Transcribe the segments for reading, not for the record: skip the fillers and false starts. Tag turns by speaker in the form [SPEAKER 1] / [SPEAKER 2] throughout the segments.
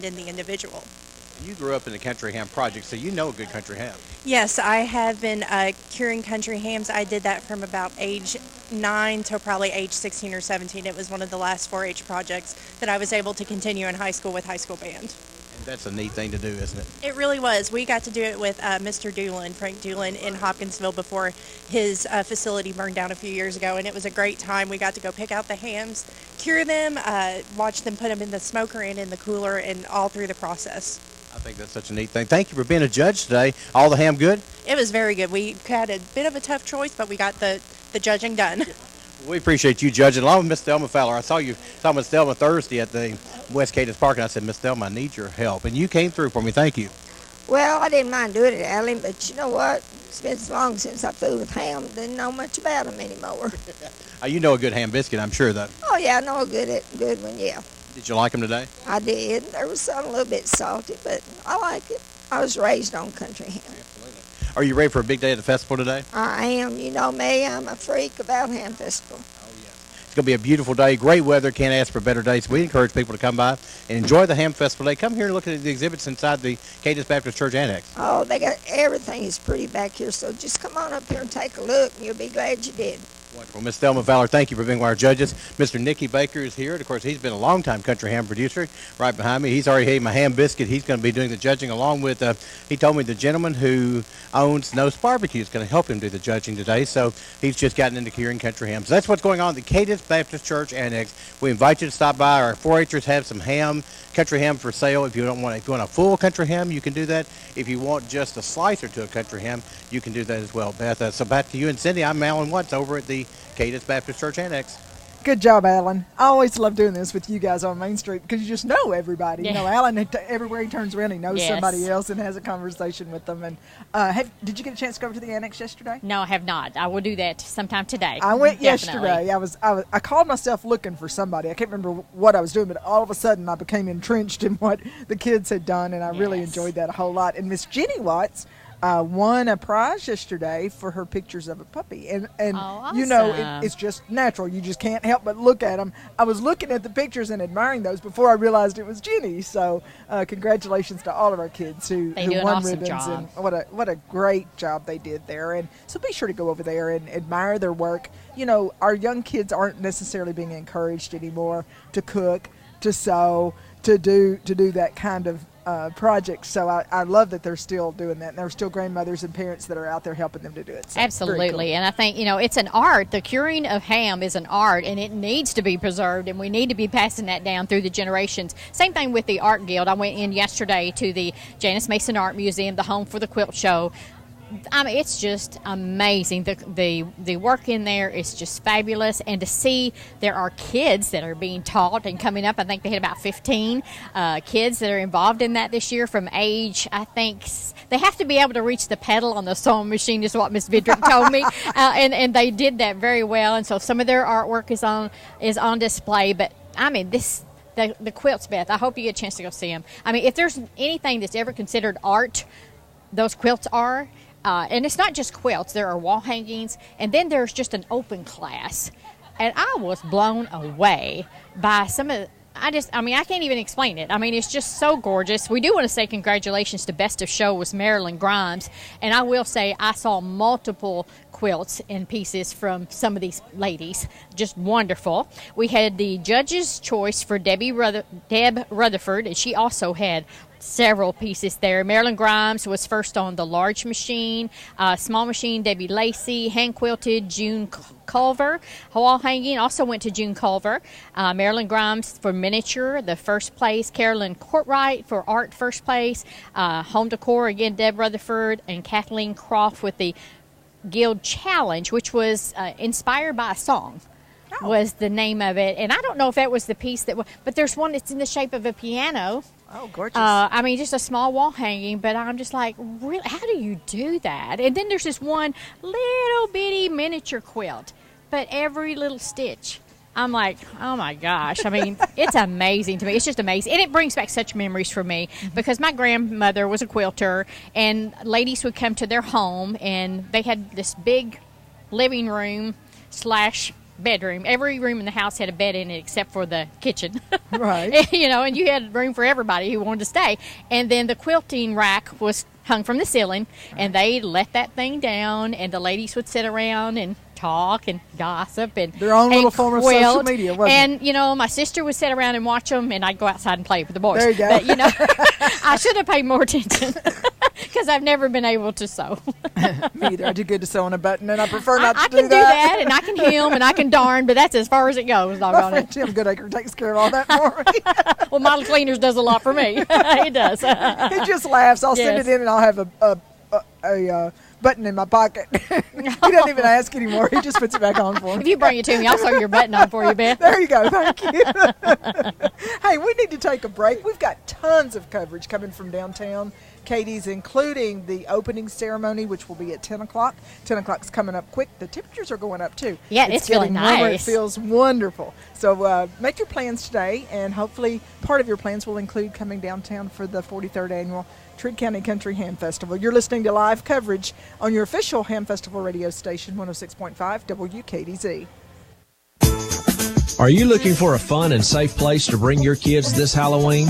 [SPEAKER 1] and in the individual.
[SPEAKER 2] You grew up in the country ham project, so you know a good country ham.
[SPEAKER 1] Yes, I have been curing country hams. I did that from about age 9 to probably age 16 or 17. It was one of the last 4-H projects that I was able to continue in high school with high school band.
[SPEAKER 2] And that's a neat thing to do, isn't it?
[SPEAKER 1] It really was. We got to do it with Mr. Doolin, Frank Doolin, in Hopkinsville before his facility burned down a few years ago, and it was a great time. We got to go pick out the hams, cure them, watch them put them in the smoker and in the cooler, and all through the process.
[SPEAKER 2] I think that's such a neat thing. Thank you for being a judge today. All the ham good?
[SPEAKER 1] It was very good. We had a bit of a tough choice, but we got the judging done.
[SPEAKER 2] We appreciate you judging, along with Miss Thelma Fowler. I saw Miss Thelma Thursday at the West Cadiz Park, and I said, Miss Thelma, I need your help. And you came through for me. Thank you.
[SPEAKER 3] Well, I didn't mind doing it, Allie, but you know what? It's been so long since I fooled with ham, didn't know much about them anymore.
[SPEAKER 2] You know a good ham biscuit, I'm sure, though.
[SPEAKER 3] Oh, yeah, I know a good one, yeah.
[SPEAKER 2] Did you like them today?
[SPEAKER 3] I did. There was some a little bit salty, but I like it. I was raised on country ham.
[SPEAKER 2] Absolutely. Are you ready for a big day at the festival today?
[SPEAKER 3] I am. You know me, I'm a freak about ham festival.
[SPEAKER 2] Oh, yes. It's going to be a beautiful day. Great weather. Can't ask for better days. We encourage people to come by and enjoy the ham festival day. Come here and look at the exhibits inside the Cadiz Baptist Church Annex.
[SPEAKER 3] Oh, they got everything is pretty back here, so just come on up here and take a look, and you'll be glad you did.
[SPEAKER 2] Wonderful. Miss Thelma Fowler, thank you for being one of our judges. Mr. Nicky Baker is here. And of course, he's been a long-time country ham producer right behind me. He's already had my ham biscuit. He's going to be doing the judging along with, he told me the gentleman who owns Nose Barbecue is going to help him do the judging today. So he's just gotten into curing country hams. That's what's going on at the Cadiz Baptist Church Annex. We invite you to stop by. Our 4-Hers have some ham, country ham for sale. If you want a full country ham, you can do that. If you want just a slicer to a country ham, you can do that as well, Beth. So back to you and Cindy. I'm Alan Watts over at the Cadiz Baptist Church Annex.
[SPEAKER 4] Good job, Alan. I always love doing this with you guys on Main Street because you just know everybody. Yeah. You know, Alan, everywhere he turns around, he knows somebody else and has a conversation with them. And did you get a chance to go over to the Annex yesterday?
[SPEAKER 5] No, I have not. I will do that sometime today.
[SPEAKER 4] I went yesterday. I called myself looking for somebody. I can't remember what I was doing, but all of a sudden I became entrenched in what the kids had done, and I really enjoyed that a whole lot. And Miss Jenny Watts won a prize yesterday for her pictures of a puppy. And
[SPEAKER 5] awesome.
[SPEAKER 4] You know, it's just natural. You just can't help but look at them. I was looking at the pictures and admiring those before I realized it was Jenny. So congratulations to all of our kids who won
[SPEAKER 5] awesome
[SPEAKER 4] ribbons.
[SPEAKER 5] Job.
[SPEAKER 4] And what a great job they did there. And so be sure to go over there and admire their work. You know, our young kids aren't necessarily being encouraged anymore to cook, to sew, to do that kind of projects. So I love that they're still doing that, and there are still grandmothers and parents that are out there helping them to do it. So
[SPEAKER 5] absolutely.
[SPEAKER 4] cool.
[SPEAKER 5] And I think, you know, it's an art. The curing of ham is an art, and it needs to be preserved, and we need to be passing that down through the generations. Same thing with the Art Guild. I went in yesterday to the Janice Mason Art Museum, the home for the quilt show. I mean, it's just amazing. The work in there is just fabulous, and to see there are kids that are being taught and coming up. I think they had about 15 kids that are involved in that this year from age, I think, they have to be able to reach the pedal on the sewing machine is what Miss Vidrick told me, and they did that very well, and so some of their artwork is on display, but I mean, the quilts, Beth, I hope you get a chance to go see them. I mean, if there's anything that's ever considered art, those quilts are. And it's not just quilts. There are wall hangings, and then there's just an open class. And I was blown away by some of I can't even explain it. I mean, it's just so gorgeous. We do want to say congratulations to Best of Show with Marilyn Grimes. And I will say I saw multiple quilts and pieces from some of these ladies. Just wonderful. We had the judge's choice for Deb Rutherford, and she also had several pieces there. Marilyn Grimes was first on the large machine, small machine, Debbie Lacey, hand quilted, June Culver, wall hanging, also went to June Culver. Marilyn Grimes for miniature, the first place. Carolyn Courtwright for art, first place. Home decor, again, Deb Rutherford, and Kathleen Croft with the Guild Challenge, which was inspired by a song. Was the name of it, and I don't know if that was the piece but there's one that's in the shape of a piano.
[SPEAKER 4] Oh, gorgeous.
[SPEAKER 5] I mean, just a small wall hanging, but I'm just like, really, how do you do that? And then there's this one little bitty miniature quilt, but every little stitch, I'm like, oh my gosh. I mean, it's amazing to me. It's just amazing. And it brings back such memories for me because my grandmother was a quilter, and ladies would come to their home, and they had this big living room / bedroom. Every room in the house had a bed in it except for the kitchen.
[SPEAKER 4] Right.
[SPEAKER 5] And you had room for everybody who wanted to stay. And then the quilting rack was hung from the ceiling, and they let that thing down, and the ladies would sit around and talk and gossip and
[SPEAKER 4] their own little form of social
[SPEAKER 5] quilt.
[SPEAKER 4] media, wasn't it?
[SPEAKER 5] And my sister would sit around and watch them, and I'd go outside and play with the boys.
[SPEAKER 4] There you go.
[SPEAKER 5] But I should have paid more attention because I've never been able to sew.
[SPEAKER 4] Me either. I do good to sew on a button, and I prefer not
[SPEAKER 5] I
[SPEAKER 4] to
[SPEAKER 5] can do that, and I can hem, and I can darn, but that's as far as it goes.
[SPEAKER 4] My friend Tim Goodacre takes care of all that for me.
[SPEAKER 5] Well, Model Cleaners does a lot for me. He does.
[SPEAKER 4] He just laughs. I'll send it in, and I'll have a button in my pocket. He doesn't even ask anymore. He just puts it back on for me.
[SPEAKER 5] If you bring it to me, I'll sew your button on for you, Beth.
[SPEAKER 4] There you go. Thank you. Hey, we need to take a break. We've got tons of coverage coming from downtown Cadiz, including the opening ceremony, which will be at 10 o'clock. 10 o'clock's coming up quick. The temperatures are going up, too.
[SPEAKER 5] Yeah, it's feeling
[SPEAKER 4] getting warmer.
[SPEAKER 5] nice.
[SPEAKER 4] It feels wonderful. So make your plans today, and hopefully part of your plans will include coming downtown for the 43rd Annual Trigg County Country Ham Festival. You're listening to live coverage on your official Ham Festival radio station, 106.5 WKDZ.
[SPEAKER 6] Are you looking for a fun and safe place to bring your kids this Halloween?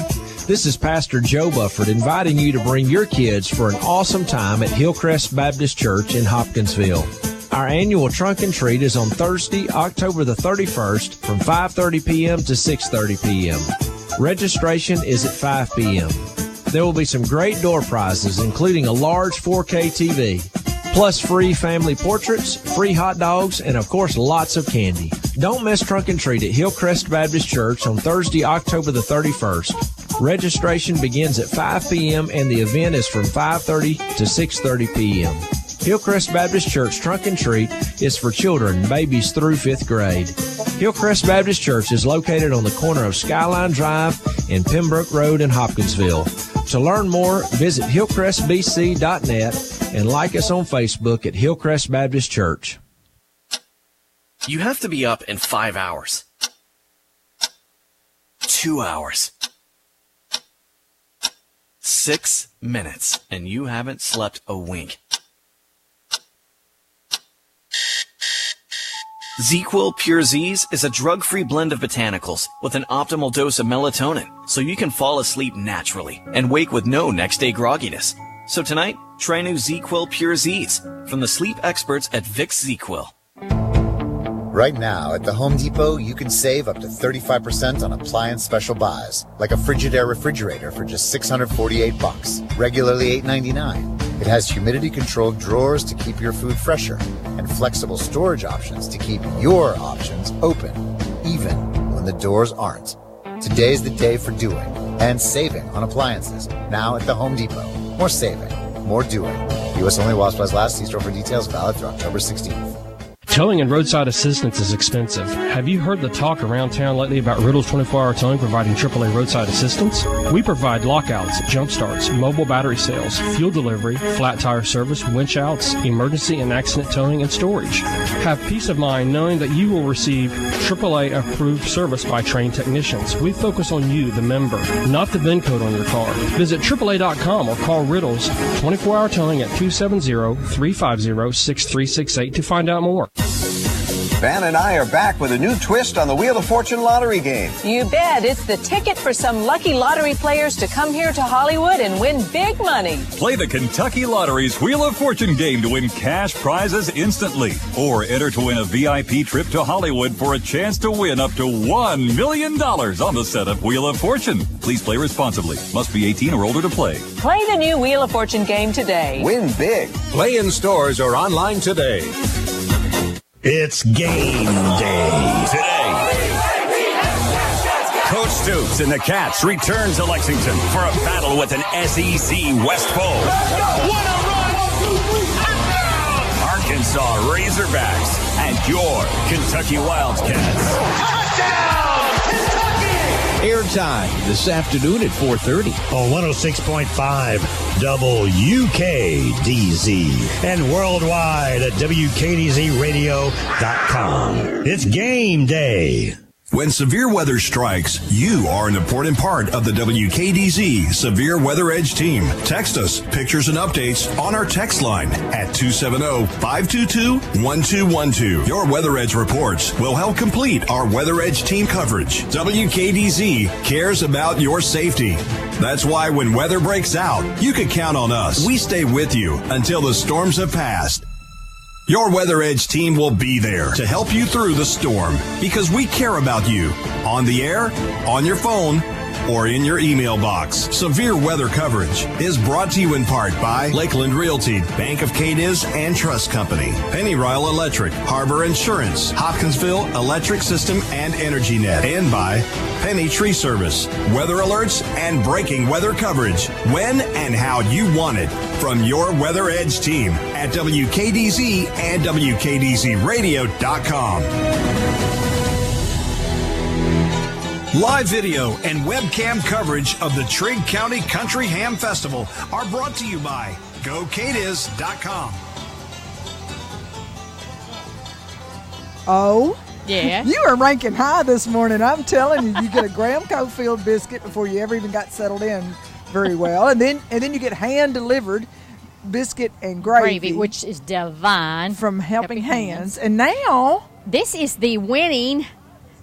[SPEAKER 6] This is Pastor Joe Bufford inviting you to bring your kids for an awesome time at Hillcrest Baptist Church in Hopkinsville. Our annual Trunk and Treat is on Thursday, October the 31st from 5:30 p.m. to 6:30 p.m. Registration is at 5 p.m. There will be some great door prizes, including a large 4K TV, plus free family portraits, free hot dogs, and of course lots of candy. Don't miss Trunk and Treat at Hillcrest Baptist Church on Thursday, October the 31st. Registration begins at 5 p.m. and the event is from 5:30 to 6:30 p.m. Hillcrest Baptist Church Trunk and Treat is for children, babies through 5th grade. Hillcrest Baptist Church is located on the corner of Skyline Drive and Pembroke Road in Hopkinsville. To learn more, visit hillcrestbc.net and like us on Facebook at Hillcrest Baptist Church.
[SPEAKER 7] You have to be up in 5 hours. 2 hours. 6 minutes, and you haven't slept a wink. ZQuil Pure Z's is a drug-free blend of botanicals with an optimal dose of melatonin, so you can fall asleep naturally and wake with no next-day grogginess. So tonight, try new ZQuil Pure Z's from the sleep experts at Vicks ZQuil.
[SPEAKER 8] Right now, at the Home Depot, you can save up to 35% on appliance special buys, like a Frigidaire refrigerator for just $648, regularly $899. It has humidity-controlled drawers to keep your food fresher, and flexible storage options to keep your options open, even when the doors aren't. Today's the day for doing and saving on appliances. Now at the Home Depot. More saving, more doing. U.S. only while supplies last. See store for details. Valid through October 16th.
[SPEAKER 9] Towing and roadside assistance is expensive. Have you heard the talk around town lately about Riddle's 24-hour towing providing AAA roadside assistance? We provide lockouts, jump starts, mobile battery sales, fuel delivery, flat tire service, winch outs, emergency and accident towing, and storage. Have peace of mind knowing that you will receive AAA approved service by trained technicians. We focus on you, the member, not the VIN code on your car. Visit AAA.com or call Riddle's 24-hour towing at 270-350-6368 to find out more.
[SPEAKER 10] Van and I are back with a new twist on the Wheel of Fortune lottery game.
[SPEAKER 11] You bet. It's the ticket for some lucky lottery players to come here to Hollywood and win big money.
[SPEAKER 12] Play the Kentucky Lottery's Wheel of Fortune game to win cash prizes instantly. Or enter to win a VIP trip to Hollywood for a chance to win up to $1 million on the setup Wheel of Fortune. Please play responsibly. Must be 18 or older to play.
[SPEAKER 11] Play the new Wheel of Fortune game today.
[SPEAKER 10] Win big.
[SPEAKER 13] Play in stores or online today. It's game day.
[SPEAKER 12] Today, Coach Stoops and the Cats return to Lexington for a battle with an SEC West foe. Arkansas Razorbacks and your Kentucky Wildcats.
[SPEAKER 13] Touchdown, Kentucky! Airtime this afternoon at 4:30
[SPEAKER 14] on 106.5 WKDZ and worldwide at WKDZradio.com. It's game day.
[SPEAKER 13] When severe weather strikes, you are an important part of the WKDZ Severe Weather Edge team. Text us pictures and updates on our text line at 270-522-1212. Your Weather Edge reports will help complete our Weather Edge team coverage. WKDZ cares about your safety. That's why when weather breaks out, you can count on us. We stay with you until the storms have passed. Your Weather Edge team will be there to help you through the storm because we care about you. On the air, on your phone, or in your email box. Severe weather coverage is brought to you in part by Lakeland Realty, Bank of Cadiz and Trust Company, Penny Ryle Electric, Harbor Insurance, Hopkinsville Electric System and Energy Net, and by Penny Tree Service. Weather alerts and breaking weather coverage when and how you want it from your Weather Edge team at WKDZ and WKDZradio.com. Live video and webcam coverage of the Trigg County Country Ham Festival are brought to you by GoCadiz.com.
[SPEAKER 4] Oh?
[SPEAKER 5] Yeah.
[SPEAKER 4] You are ranking high this morning. I'm telling you, you get a Graham Cofield biscuit before you ever even got settled in very well. And then you get hand-delivered biscuit and gravy.
[SPEAKER 5] Which is divine.
[SPEAKER 4] From Helping Hands. And now...
[SPEAKER 5] This is the winning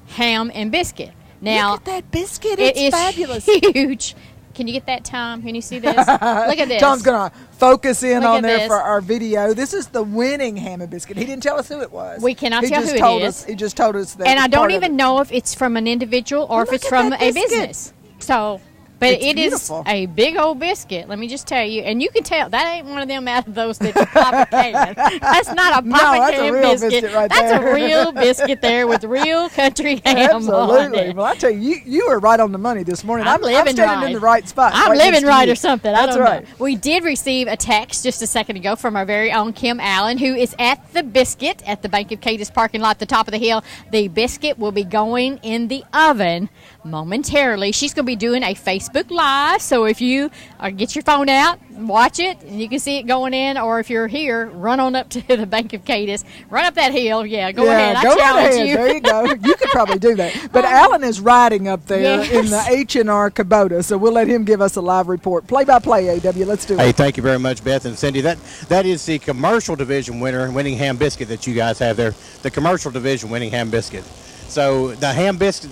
[SPEAKER 5] ham and biscuit. Now,
[SPEAKER 4] look at that biscuit. It's fabulous.
[SPEAKER 5] Huge. Can you get that, Tom? Can you see this? Look at this.
[SPEAKER 4] Tom's going to focus in on there for our video. This is the winning ham and biscuit. He didn't tell us who it was.
[SPEAKER 5] We cannot tell who it is.
[SPEAKER 4] He just told us that.
[SPEAKER 5] And I don't even know if it's from an individual or if it's from a business. So, but it is a big old biscuit. Let me just tell you. And you can tell that ain't one of them out of those that you pop a can. That's not a pop a can biscuit. That's a real biscuit there with real country ham on it.
[SPEAKER 4] Well, I tell you, you are right on the money this morning.
[SPEAKER 5] I'm living
[SPEAKER 4] standing in the right spot.
[SPEAKER 5] I'm living right or something. I don't
[SPEAKER 4] know.
[SPEAKER 5] We did receive a text just a second ago from our very own Kim Allen, who is at the biscuit at the Bank of Cadiz parking lot at the top of the hill. The biscuit will be going in the oven momentarily. She's going to be doing a Facebook Live, so if you get your phone out, watch it, and you can see it going in, or if you're here, run on up to the Bank of Cadiz, run up that hill. Go ahead. I challenge you.
[SPEAKER 4] There you go. You could probably do that. But Alan is riding up there in the H&R Kubota, so we'll let him give us a live report. Play-by-play, AW. Let's do it.
[SPEAKER 2] Hey, thank you very much, Beth and Cindy. That is the commercial division winning ham biscuit that you guys have there, the commercial division winning ham biscuit. So the ham biscuit,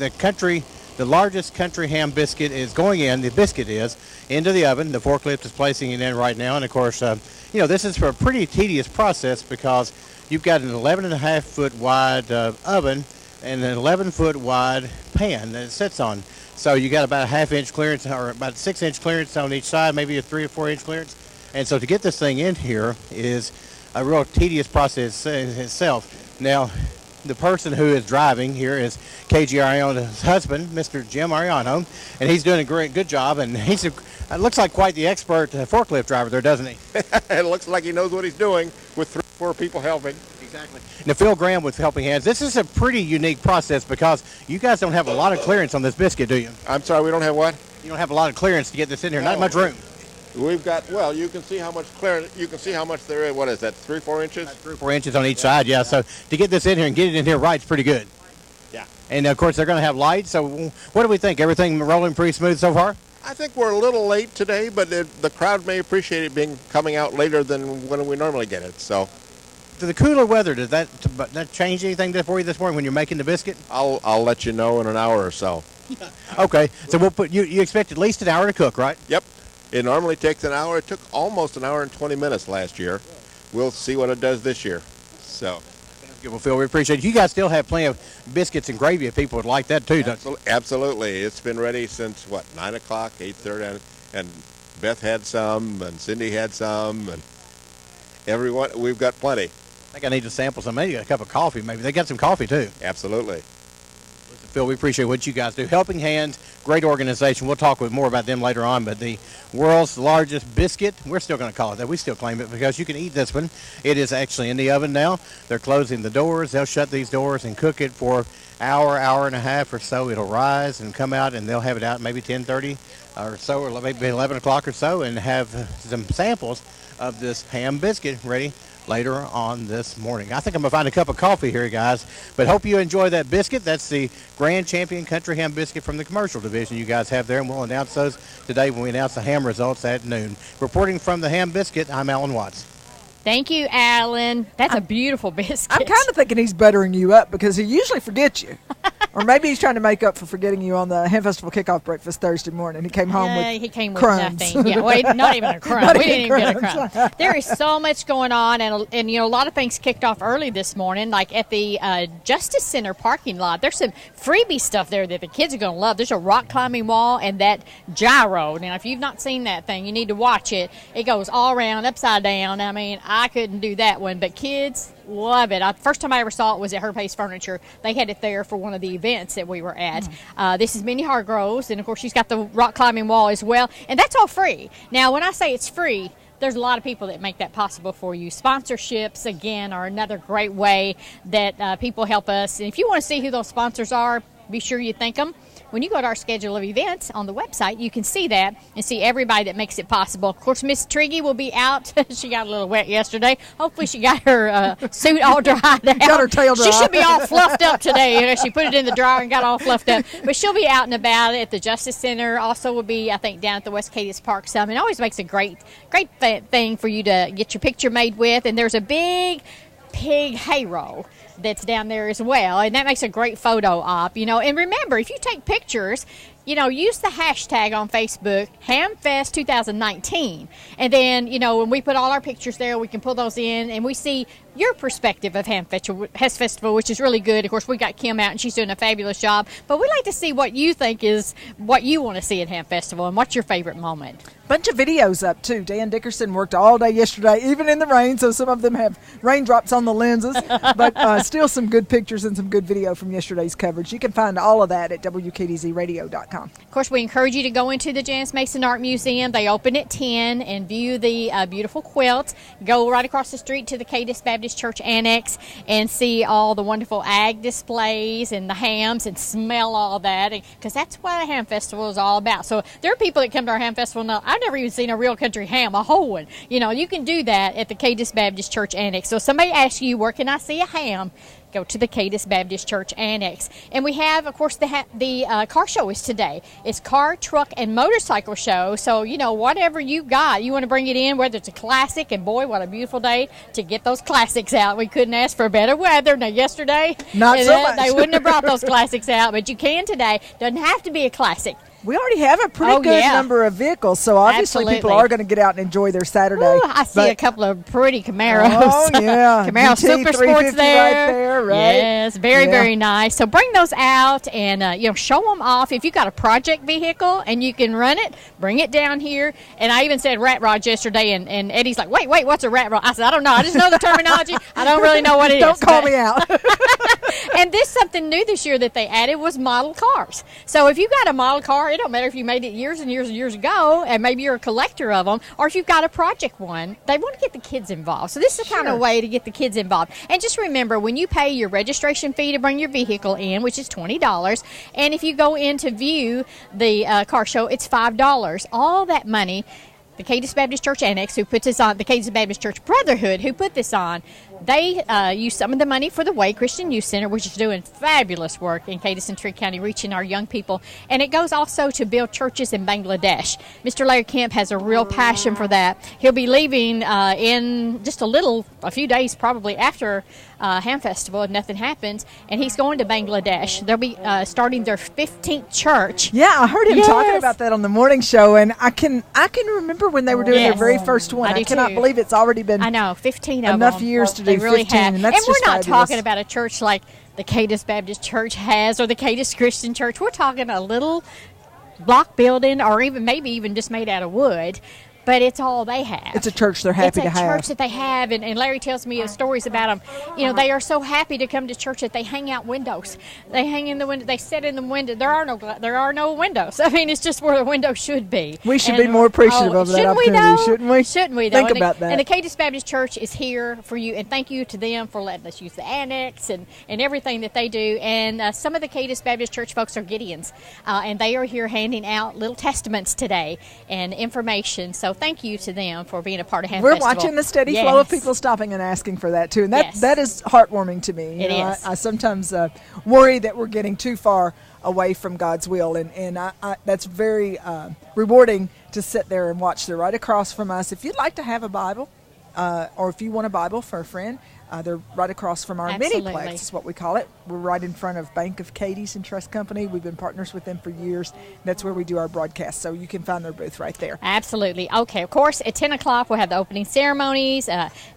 [SPEAKER 2] the largest country ham biscuit is going in, the biscuit is, into the oven. The forklift is placing it in right now. And, of course, this is for a pretty tedious process because you've got an 11.5-foot wide oven and an 11-foot wide pan that it sits on. So you got about a half-inch clearance or about 6-inch clearance on each side, maybe a 3 or 4-inch clearance. And so to get this thing in here is a real tedious process itself. Now, the person who is driving here is KG Ariano's husband, Mr. Jim Ariano, and he's doing a good job, and it looks like quite the expert forklift driver there, doesn't he?
[SPEAKER 15] It looks like he knows what he's doing with 3 or 4 people helping.
[SPEAKER 2] Exactly. Now, Phil Graham with Helping Hands, this is a pretty unique process because you guys don't have a lot of clearance on this biscuit, do you?
[SPEAKER 15] I'm sorry, we don't have what?
[SPEAKER 2] You don't have a lot of clearance to get this in here, not much room.
[SPEAKER 15] We've got, you can see how much clearance, you can see how much there is. What is that, 3 or 4 inches?
[SPEAKER 2] 3 or 4 inches on each side, yeah. So to get this in here and get it in here right is pretty good.
[SPEAKER 15] Yeah.
[SPEAKER 2] And, of course, they're going to have lights. So what do we think? Everything rolling pretty smooth so far?
[SPEAKER 15] I think we're a little late today, but the crowd may appreciate it coming out later than when we normally get it. So,
[SPEAKER 2] the cooler weather, does that change anything for you this morning when you're making the biscuit?
[SPEAKER 15] I'll let you know in an hour or so.
[SPEAKER 2] Okay. So we'll put you expect at least an hour to cook, right?
[SPEAKER 15] Yep. It normally takes an hour. It took almost an hour and 20 minutes last year. We'll see what it does this year. So.
[SPEAKER 2] Well, Phil, we appreciate it. You guys still have plenty of biscuits and gravy if people would like that too, don't you?
[SPEAKER 15] Absolutely. It's been ready since, 9 o'clock, 8:30, and Beth had some, and Cindy had some, and everyone, we've got plenty.
[SPEAKER 2] I think I need to sample some, maybe a cup of coffee. Maybe they got some coffee too.
[SPEAKER 15] Absolutely.
[SPEAKER 2] Phil, we appreciate what you guys do. Helping Hands, great organization. We'll talk more about them later on, but the world's largest biscuit, we're still going to call it that. We still claim it because you can eat this one. It is actually in the oven now. They're closing the doors. They'll shut these doors and cook it for hour and a half or so. It'll rise and come out, and they'll have it out maybe 10:30 or so, or maybe 11 o'clock or so, and have some samples of this ham biscuit ready later on this morning. I think I'm going to find a cup of coffee here, guys, but hope you enjoy that biscuit. That's the Grand Champion Country Ham Biscuit from the commercial division you guys have there, and we'll announce those today when we announce the ham results at noon. Reporting from the Ham Biscuit, I'm Alan Watts.
[SPEAKER 5] Thank you, Alan. That's a beautiful biscuit.
[SPEAKER 4] I'm kind of thinking he's buttering you up because he usually forgets you. Or maybe he's trying to make up for forgetting you on the Ham Festival kickoff breakfast Thursday morning. He came home with crumbs.
[SPEAKER 5] Nothing. Yeah, well, not even a crumb. We didn't even get a crumb. There is so much going on, and a lot of things kicked off early this morning, like at the Justice Center parking lot. There's some freebie stuff there that the kids are going to love. There's a rock climbing wall and that gyro. Now, if you've not seen that thing, you need to watch it. It goes all around, upside down. I mean, I couldn't do that one, but kids love it. First time I ever saw it was at Her Pace Furniture. They had it there for one of the events that we were at. This is Minnie Hargroves, and of course she's got the rock climbing wall as well, and that's all free. Now, when I say it's free, there's a lot of people that make that possible for you. Sponsorships, again, are another great way that people help us. And if you want to see who those sponsors are, be sure you thank them. When you go to our schedule of events on the website, you can see that and see everybody that makes it possible. Of course, Miss Trigg will be out. She got a little wet yesterday. Hopefully she got her suit all dried out.
[SPEAKER 4] Got her tail dry.
[SPEAKER 5] She should be all fluffed up today. She put it in the dryer and got all fluffed up. But she'll be out and about at the Justice Center. Also will be, I think, down at the West Cadiz Park some. It always makes a great thing for you to get your picture made with. And there's a big pig hay roll that's down there as well, and that makes a great photo op, and remember, if you take pictures, use the hashtag on Facebook, HamFest 2019, and then, when we put all our pictures there, we can pull those in, and we see your perspective of Ham Festival, which is really good. Of course, we got Kim out, and she's doing a fabulous job, but we like to see what you think is what you want to see at Ham Festival, and what's your favorite moment.
[SPEAKER 4] Bunch of videos up, too. Dan Dickerson worked all day yesterday, even in the rain, so some of them have raindrops on the lenses, but still some good pictures and some good video from yesterday's coverage. You can find all of that at WKDZradio.com.
[SPEAKER 5] Of course, we encourage you to go into the Janice Mason Art Museum. They open at 10 and view the beautiful quilts. Go right across the street to the Cadiz Baptist Church Annex and see all the wonderful ag displays and the hams and smell all that, because that's what a ham festival is all about. So there are people that come to our ham festival now. I've never even seen a real country ham, a whole one. You can do that at the Cadiz Baptist Church Annex. So if somebody asks you, where can I see a ham? Go to the Cadiz Baptist Church Annex. And we have, of course, the car show is today. It's car, truck, and motorcycle show. So, whatever you got, you want to bring it in, whether it's a classic, and boy, what a beautiful day to get those classics out. We couldn't ask for better weather. Now, yesterday,
[SPEAKER 4] not so much.
[SPEAKER 5] They wouldn't have brought those classics out, but you can today. Doesn't have to be a classic.
[SPEAKER 4] We already have a pretty good number of vehicles, so obviously people are going to get out and enjoy their Saturday.
[SPEAKER 5] Ooh, I see a couple of pretty Camaros.
[SPEAKER 4] Oh, yeah.
[SPEAKER 5] Camaro Super Sports there.
[SPEAKER 4] Right there, right?
[SPEAKER 5] Yes, very nice. So bring those out and, show them off. If you got a project vehicle and you can run it, bring it down here. And I even said rat rods yesterday, and Eddie's like, wait, what's a rat rod? I said, I don't know. I just know the terminology. I don't really know what it is.
[SPEAKER 4] Don't call me out.
[SPEAKER 5] And something new this year that they added was model cars. So if you got a model car, it don't matter if you made it years and years and years ago, and maybe you're a collector of them, or if you've got a project one, they want to get the kids involved. So this is the kind of way to get the kids involved. And just remember, when you pay your registration fee to bring your vehicle in, which is $20, and if you go in to view the car show, it's $5. All that money, the Cadiz Baptist Church Annex, who puts this on, the Cadiz Baptist Church Brotherhood, who put this on, they use some of the money for the Way Christian Youth Center, which is doing fabulous work in Cadiz and Trigg County, reaching our young people. And it goes also to build churches in Bangladesh. Mr. Larry Kemp has a real passion for that. He'll be leaving in just a few days probably after Ham Festival, if nothing happens, and he's going to Bangladesh. They'll be starting their 15th church.
[SPEAKER 4] Yeah, I heard him talking about that on the morning show, and I can remember when they were doing their very first one. I cannot believe it's already been
[SPEAKER 5] 15 of
[SPEAKER 4] enough
[SPEAKER 5] them.
[SPEAKER 4] years to do
[SPEAKER 5] they really
[SPEAKER 4] 15,
[SPEAKER 5] have.
[SPEAKER 4] and that's
[SPEAKER 5] we're
[SPEAKER 4] just
[SPEAKER 5] not
[SPEAKER 4] fabulous.
[SPEAKER 5] talking about a church like the Cadiz Baptist Church has or the Cadiz Christian Church. We're talking a little block building, or maybe even just made out of wood. But it's all they have.
[SPEAKER 4] It's a church they're happy to have.
[SPEAKER 5] It's a church that they have, and Larry tells me stories about them. They are so happy to come to church that they hang out windows. They hang in the window. They sit in the window. There are no windows. I mean, it's just where the window should be.
[SPEAKER 4] We should be more appreciative of that opportunity, shouldn't we?
[SPEAKER 5] Shouldn't we, though?
[SPEAKER 4] Think about that.
[SPEAKER 5] And the Cadiz Baptist Church is here for you, and thank you to them for letting us use the annex and everything that they do. And some of the Cadiz Baptist Church folks are Gideons, and they are here handing out little testaments today and information. So thank you to them for being a part of Ham
[SPEAKER 4] We're
[SPEAKER 5] Festival.
[SPEAKER 4] watching the steady
[SPEAKER 5] Yes.
[SPEAKER 4] flow of people stopping and asking for that, too. And
[SPEAKER 5] Yes.
[SPEAKER 4] that is heartwarming to me.
[SPEAKER 5] It is.
[SPEAKER 4] I sometimes worry that we're getting too far away from God's will, and that's very rewarding to sit there and watch. They're right across from us. If you'd like to have a Bible, or if you want a Bible for a friend, they're right across from our
[SPEAKER 5] Absolutely.
[SPEAKER 4] Miniplex, is what we call it. We're right in front of Bank of Cadiz and Trust Company. We've been partners with them for years. That's where we do our broadcast, so you can find their booth right there.
[SPEAKER 5] Absolutely. Okay, of course, at 10 o'clock, we'll have the opening ceremonies.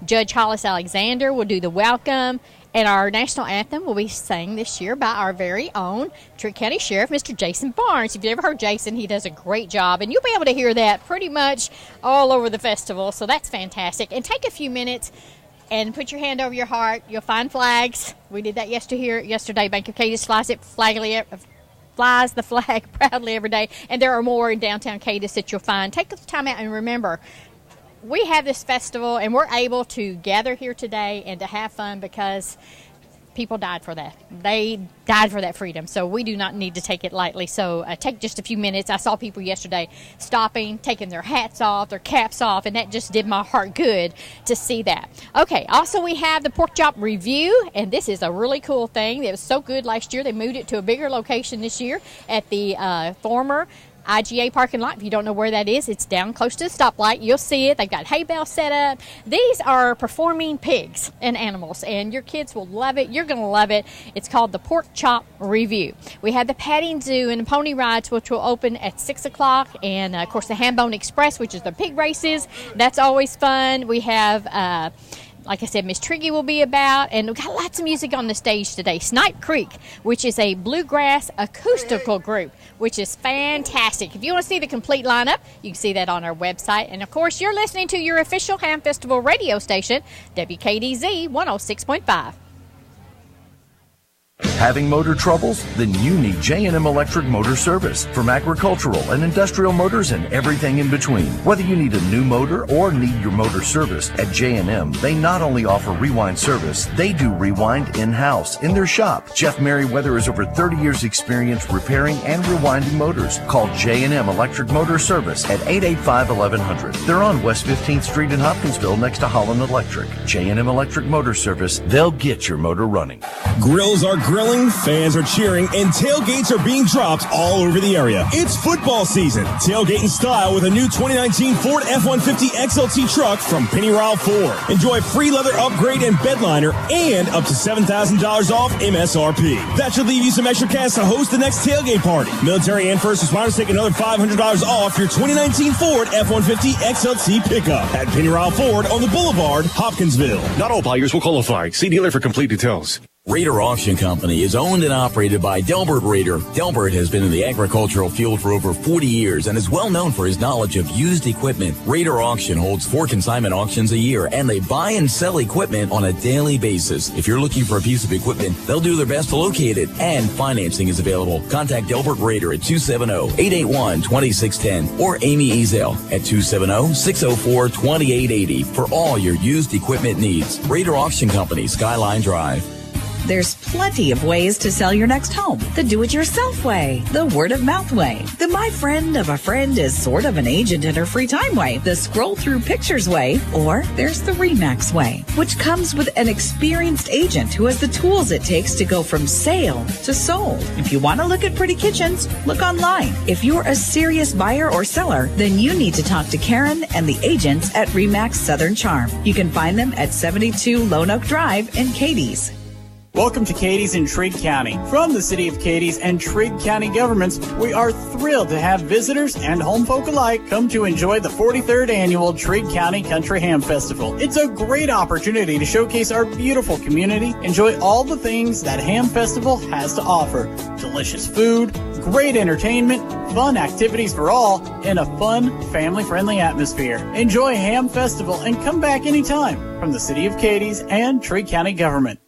[SPEAKER 5] Judge Hollis Alexander will do the welcome. And our national anthem will be sang this year by our very own Trigg County Sheriff, Mr. Jason Barnes. If you've ever heard Jason, he does a great job. And you'll be able to hear that pretty much all over the festival. So that's fantastic. And take a few minutes and put your hand over your heart. You'll find flags. We did that yesterday. Bank of Cadiz flies the flag proudly every day. And there are more in downtown Cadiz that you'll find. Take the time out and remember, we have this festival, and we're able to gather here today and to have fun because people died for that. They died for that freedom, so we do not need to take it lightly. So take just a few minutes. I saw people yesterday stopping, taking their hats off, their caps off, and that just did my heart good to see that. Okay, also we have the Pork Chop Review, and this is a really cool thing. It was so good last year. They moved it to a bigger location this year at the former IGA parking lot. If you don't know where that is, it's down close to the stoplight. You'll see it. They've got hay bales set up. These are performing pigs and animals, and your kids will love it. You're going to love it. It's called the Pork Chop Review. We have the Patting Zoo and the pony rides, which will open at 6 o'clock, and of course the Ham Bone Express, which is the pig races. That's always fun. We have like I said, Miss Triggy will be about, and we've got lots of music on the stage today. Snipe Creek, which is a bluegrass acoustical group, which is fantastic. If you want to see the complete lineup, you can see that on our website. And, of course, you're listening to your official Ham Festival radio station, WKDZ 106.5.
[SPEAKER 16] Having motor troubles? Then you need J&M Electric Motor Service. From agricultural and industrial motors and everything in between. Whether you need a new motor or need your motor serviced, at J&M, they not only offer rewind service, they do rewind in-house, in their shop. Jeff Merriweather has over 30 years experience repairing and rewinding motors. Call J&M Electric Motor Service at 885-1100. They're on West 15th Street in Hopkinsville next to Holland Electric. J&M Electric Motor Service, they'll get your motor running.
[SPEAKER 17] Grills are grilling, fans are cheering, and tailgates are being dropped all over the area. It's football season. Tailgate in style with a new 2019 Ford F-150 XLT truck from Penny Ryle Ford. Enjoy free leather upgrade and bed liner and up to $7,000 off MSRP. That should leave you some extra cash to host the next tailgate party. Military and first responders take another $500 off your 2019 Ford F-150 XLT pickup at Penny Ryle Ford on the Boulevard, Hopkinsville.
[SPEAKER 18] Not all buyers will qualify. See dealer for complete details.
[SPEAKER 19] Raider Auction Company is owned and operated by Delbert Raider. Delbert has been in the agricultural field for over 40 years and is well known for his knowledge of used equipment. Raider Auction holds 4 consignment auctions a year, and they buy and sell equipment on a daily basis. If you're looking for a piece of equipment, they'll do their best to locate it, and financing is available. Contact Delbert Raider at 270-881-2610 or Amy Ezel at 270-604-2880 for all your used equipment needs. Raider Auction Company, Skyline Drive.
[SPEAKER 20] There's plenty of ways to sell your next home. The do-it-yourself way, the word-of-mouth way, the my friend of a friend is sort of an agent in her free time way, the scroll-through-pictures way, or there's the RE/MAX way, which comes with an experienced agent who has the tools it takes to go from sale to sold. If you want to look at pretty kitchens, look online. If you're a serious buyer or seller, then you need to talk to Karen and the agents at RE/MAX Southern Charm. You can find them at 72 Lone Oak Drive in Cadiz.
[SPEAKER 21] Welcome to Cadiz in Trigg County. From the City of Cadiz and Trigg County governments, we are thrilled to have visitors and home folk alike come to enjoy the 43rd annual Trigg County Country Ham Festival. It's a great opportunity to showcase our beautiful community, enjoy all the things that Ham Festival has to offer. Delicious food, great entertainment, fun activities for all, and a fun, family-friendly atmosphere. Enjoy Ham Festival and come back anytime from the City of Cadiz and Trigg County government.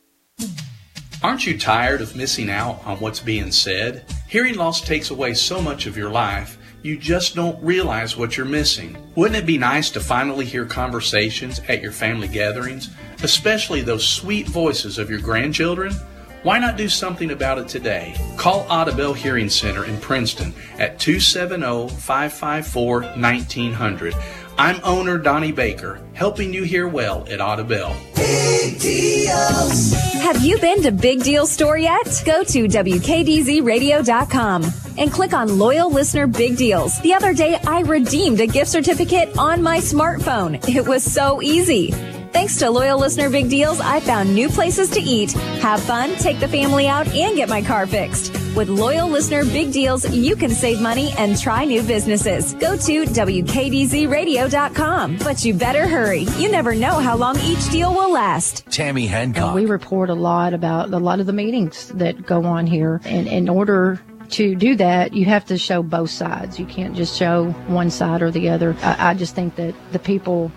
[SPEAKER 22] Aren't you tired of missing out on what's being said? Hearing loss takes away so much of your life, you just don't realize what you're missing. Wouldn't it be nice to finally hear conversations at your family gatherings, especially those sweet voices of your grandchildren? Why not do something about it today? Call Audubell Hearing Center in Princeton at 270-554-1900. I'm owner Donnie Baker, helping you hear well at Audubell.
[SPEAKER 1] Big deals.
[SPEAKER 3] Have you been to Big Deal Store yet? Go to WKDZRadio.com and click on Loyal Listener Big Deals. The other day, I redeemed a gift certificate on my smartphone. It was so easy. Thanks to Loyal Listener Big Deals, I found new places to eat, have fun, take the family out, and get my car fixed. With Loyal Listener Big Deals, you can save money and try new businesses. Go to WKDZRadio.com. But you better hurry. You never know how long each deal will last.
[SPEAKER 16] Tammy Hancock.
[SPEAKER 23] We report a lot about a lot of the meetings that go on here. And in order to do that, you have to show both sides. You can't just show one side or the other. I just think that the people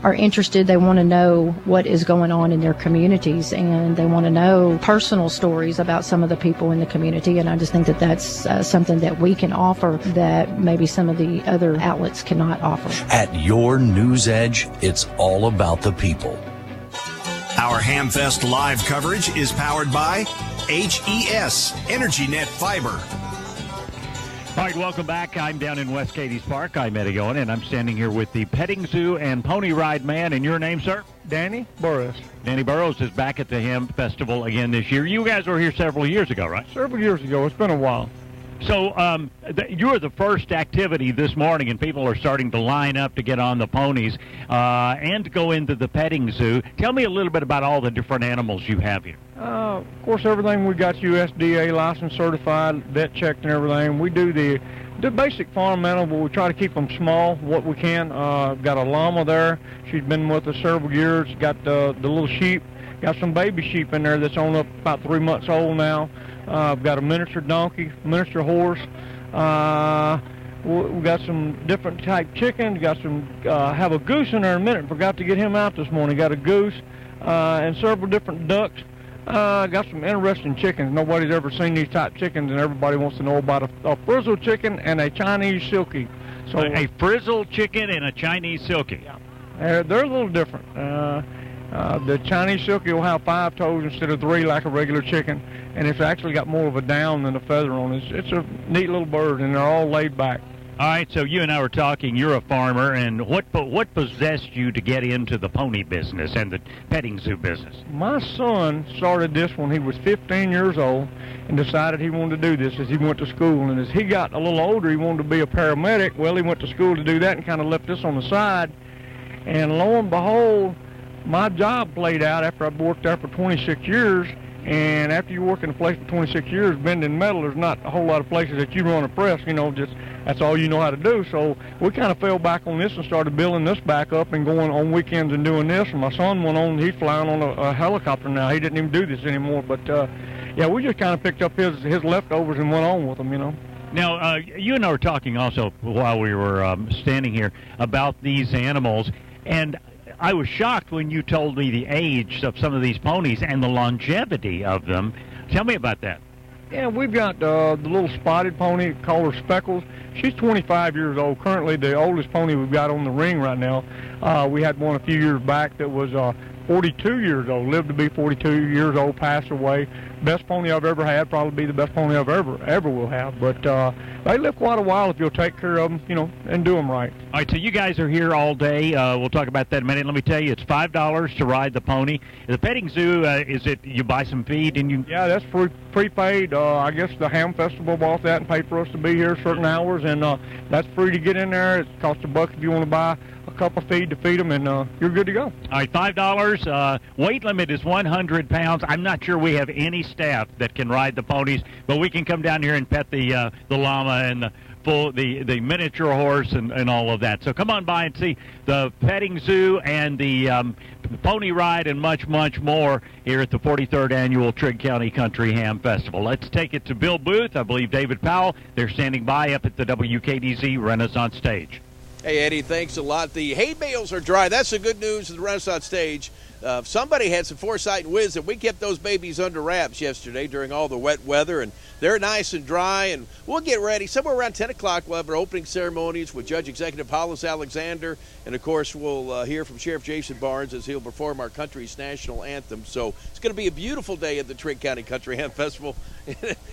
[SPEAKER 23] are interested. They want to know what is going on in their communities, and they want to know personal stories about some of the people in the community. And I just think that that's something that we can offer that maybe some of the other outlets cannot offer.
[SPEAKER 16] At your News Edge, it's all about the people.
[SPEAKER 13] Our Hamfest live coverage is powered by HES, EnergyNet Fiber.
[SPEAKER 24] All right, welcome back. I'm down in West Cadiz Park. I'm Eddie Owen, and I'm standing here with the petting zoo and pony ride man. And your name, sir?
[SPEAKER 25] Danny Burrows.
[SPEAKER 24] Danny Burrows is back at the Ham Festival again this year. You guys were here several years ago, right?
[SPEAKER 25] Several years ago. It's been a while.
[SPEAKER 24] So you were the first activity this morning, and people are starting to line up to get on the ponies and to go into the petting zoo. Tell me a little bit about all the different animals you have here.
[SPEAKER 25] Of course, everything we got USDA licensed, certified, vet checked, and everything. We do the basic farm animal, but we try to keep them small, what we can. Got a llama there. She's been with us several years. Got the little sheep. Got some baby sheep in there that's on up about 3 months old now. I've got a miniature donkey, miniature horse. We got some different type chickens. Got some, have a goose in there in a minute. Forgot to get him out this morning. Got a goose and several different ducks. Got some interesting chickens. Nobody's ever seen these type chickens, and everybody wants to know about a frizzle chicken and a Chinese silkie.
[SPEAKER 24] So a frizzle chicken and a Chinese silkie.
[SPEAKER 25] Yeah. They're a little different. The Chinese silkie will have 5 toes instead of 3 like a regular chicken, and it's actually got more of a down than a feather on it. It's a neat little bird, and they're all laid back.
[SPEAKER 24] All right, so you and I were talking. You're a farmer, and what possessed you to get into the pony business and the petting zoo business?
[SPEAKER 25] My son started this when he was 15 years old and decided he wanted to do this as he went to school. And as he got a little older, he wanted to be a paramedic. Well, he went to school to do that and kind of left this on the side. And lo and behold, my job played out after I've worked there for 26 years. And after you work in a place for 26 years, bending metal, there's not a whole lot of places that you run a press, just that's all you know how to do. So we kind of fell back on this and started building this back up and going on weekends and doing this. And my son went on, he's flying on a helicopter now. He didn't even do this anymore. But, yeah, we just kind of picked up his leftovers and went on with them,
[SPEAKER 24] Now, you and I were talking also while we were standing here about these animals, and I was shocked when you told me the age of some of these ponies and the longevity of them. Tell me about that.
[SPEAKER 25] Yeah, we've got the little spotted pony, called her Speckles. She's 25 years old. Currently, the oldest pony we've got on the ring right now. We had one a few years back that was 42 years old, lived to be 42 years old, passed away. Best pony I've ever had, probably be the best pony I've ever will have. But they live quite a while if you'll take care of them, and do them right.
[SPEAKER 24] All right, so you guys are here all day. We'll talk about that in a minute. Let me tell you, it's $5 to ride the pony. The petting zoo, is it you buy some feed and you?
[SPEAKER 25] Yeah, that's prepaid. I guess the Ham Festival bought that and paid for us to be here certain hours, and that's free to get in there. It costs $1 if you want to buy a cup of feed to feed them, and you're good to go.
[SPEAKER 24] All right, $5. Weight limit is 100 pounds. I'm not sure we have any staff that can ride the ponies, but we can come down here and pet the llama and the miniature horse and all of that. So come on by and see the petting zoo and the pony ride and much, much more here at the 43rd Annual Trigg County Country Ham Festival. Let's take it to Bill Booth. I believe David Powell. They're standing by up at the WKDZ Renaissance Stage.
[SPEAKER 26] Hey, Eddie, thanks a lot. The hay bales are dry. That's the good news at the Renaissance Stage. Somebody had some foresight and wisdom. We kept those babies under wraps yesterday during all the wet weather, and they're nice and dry, and we'll get ready. Somewhere around 10 o'clock, we'll have our opening ceremonies with Judge Executive Hollis Alexander, and, of course, we'll hear from Sheriff Jason Barnes as he'll perform our country's national anthem. So it's going to be a beautiful day at the Trigg County Country Ham Festival.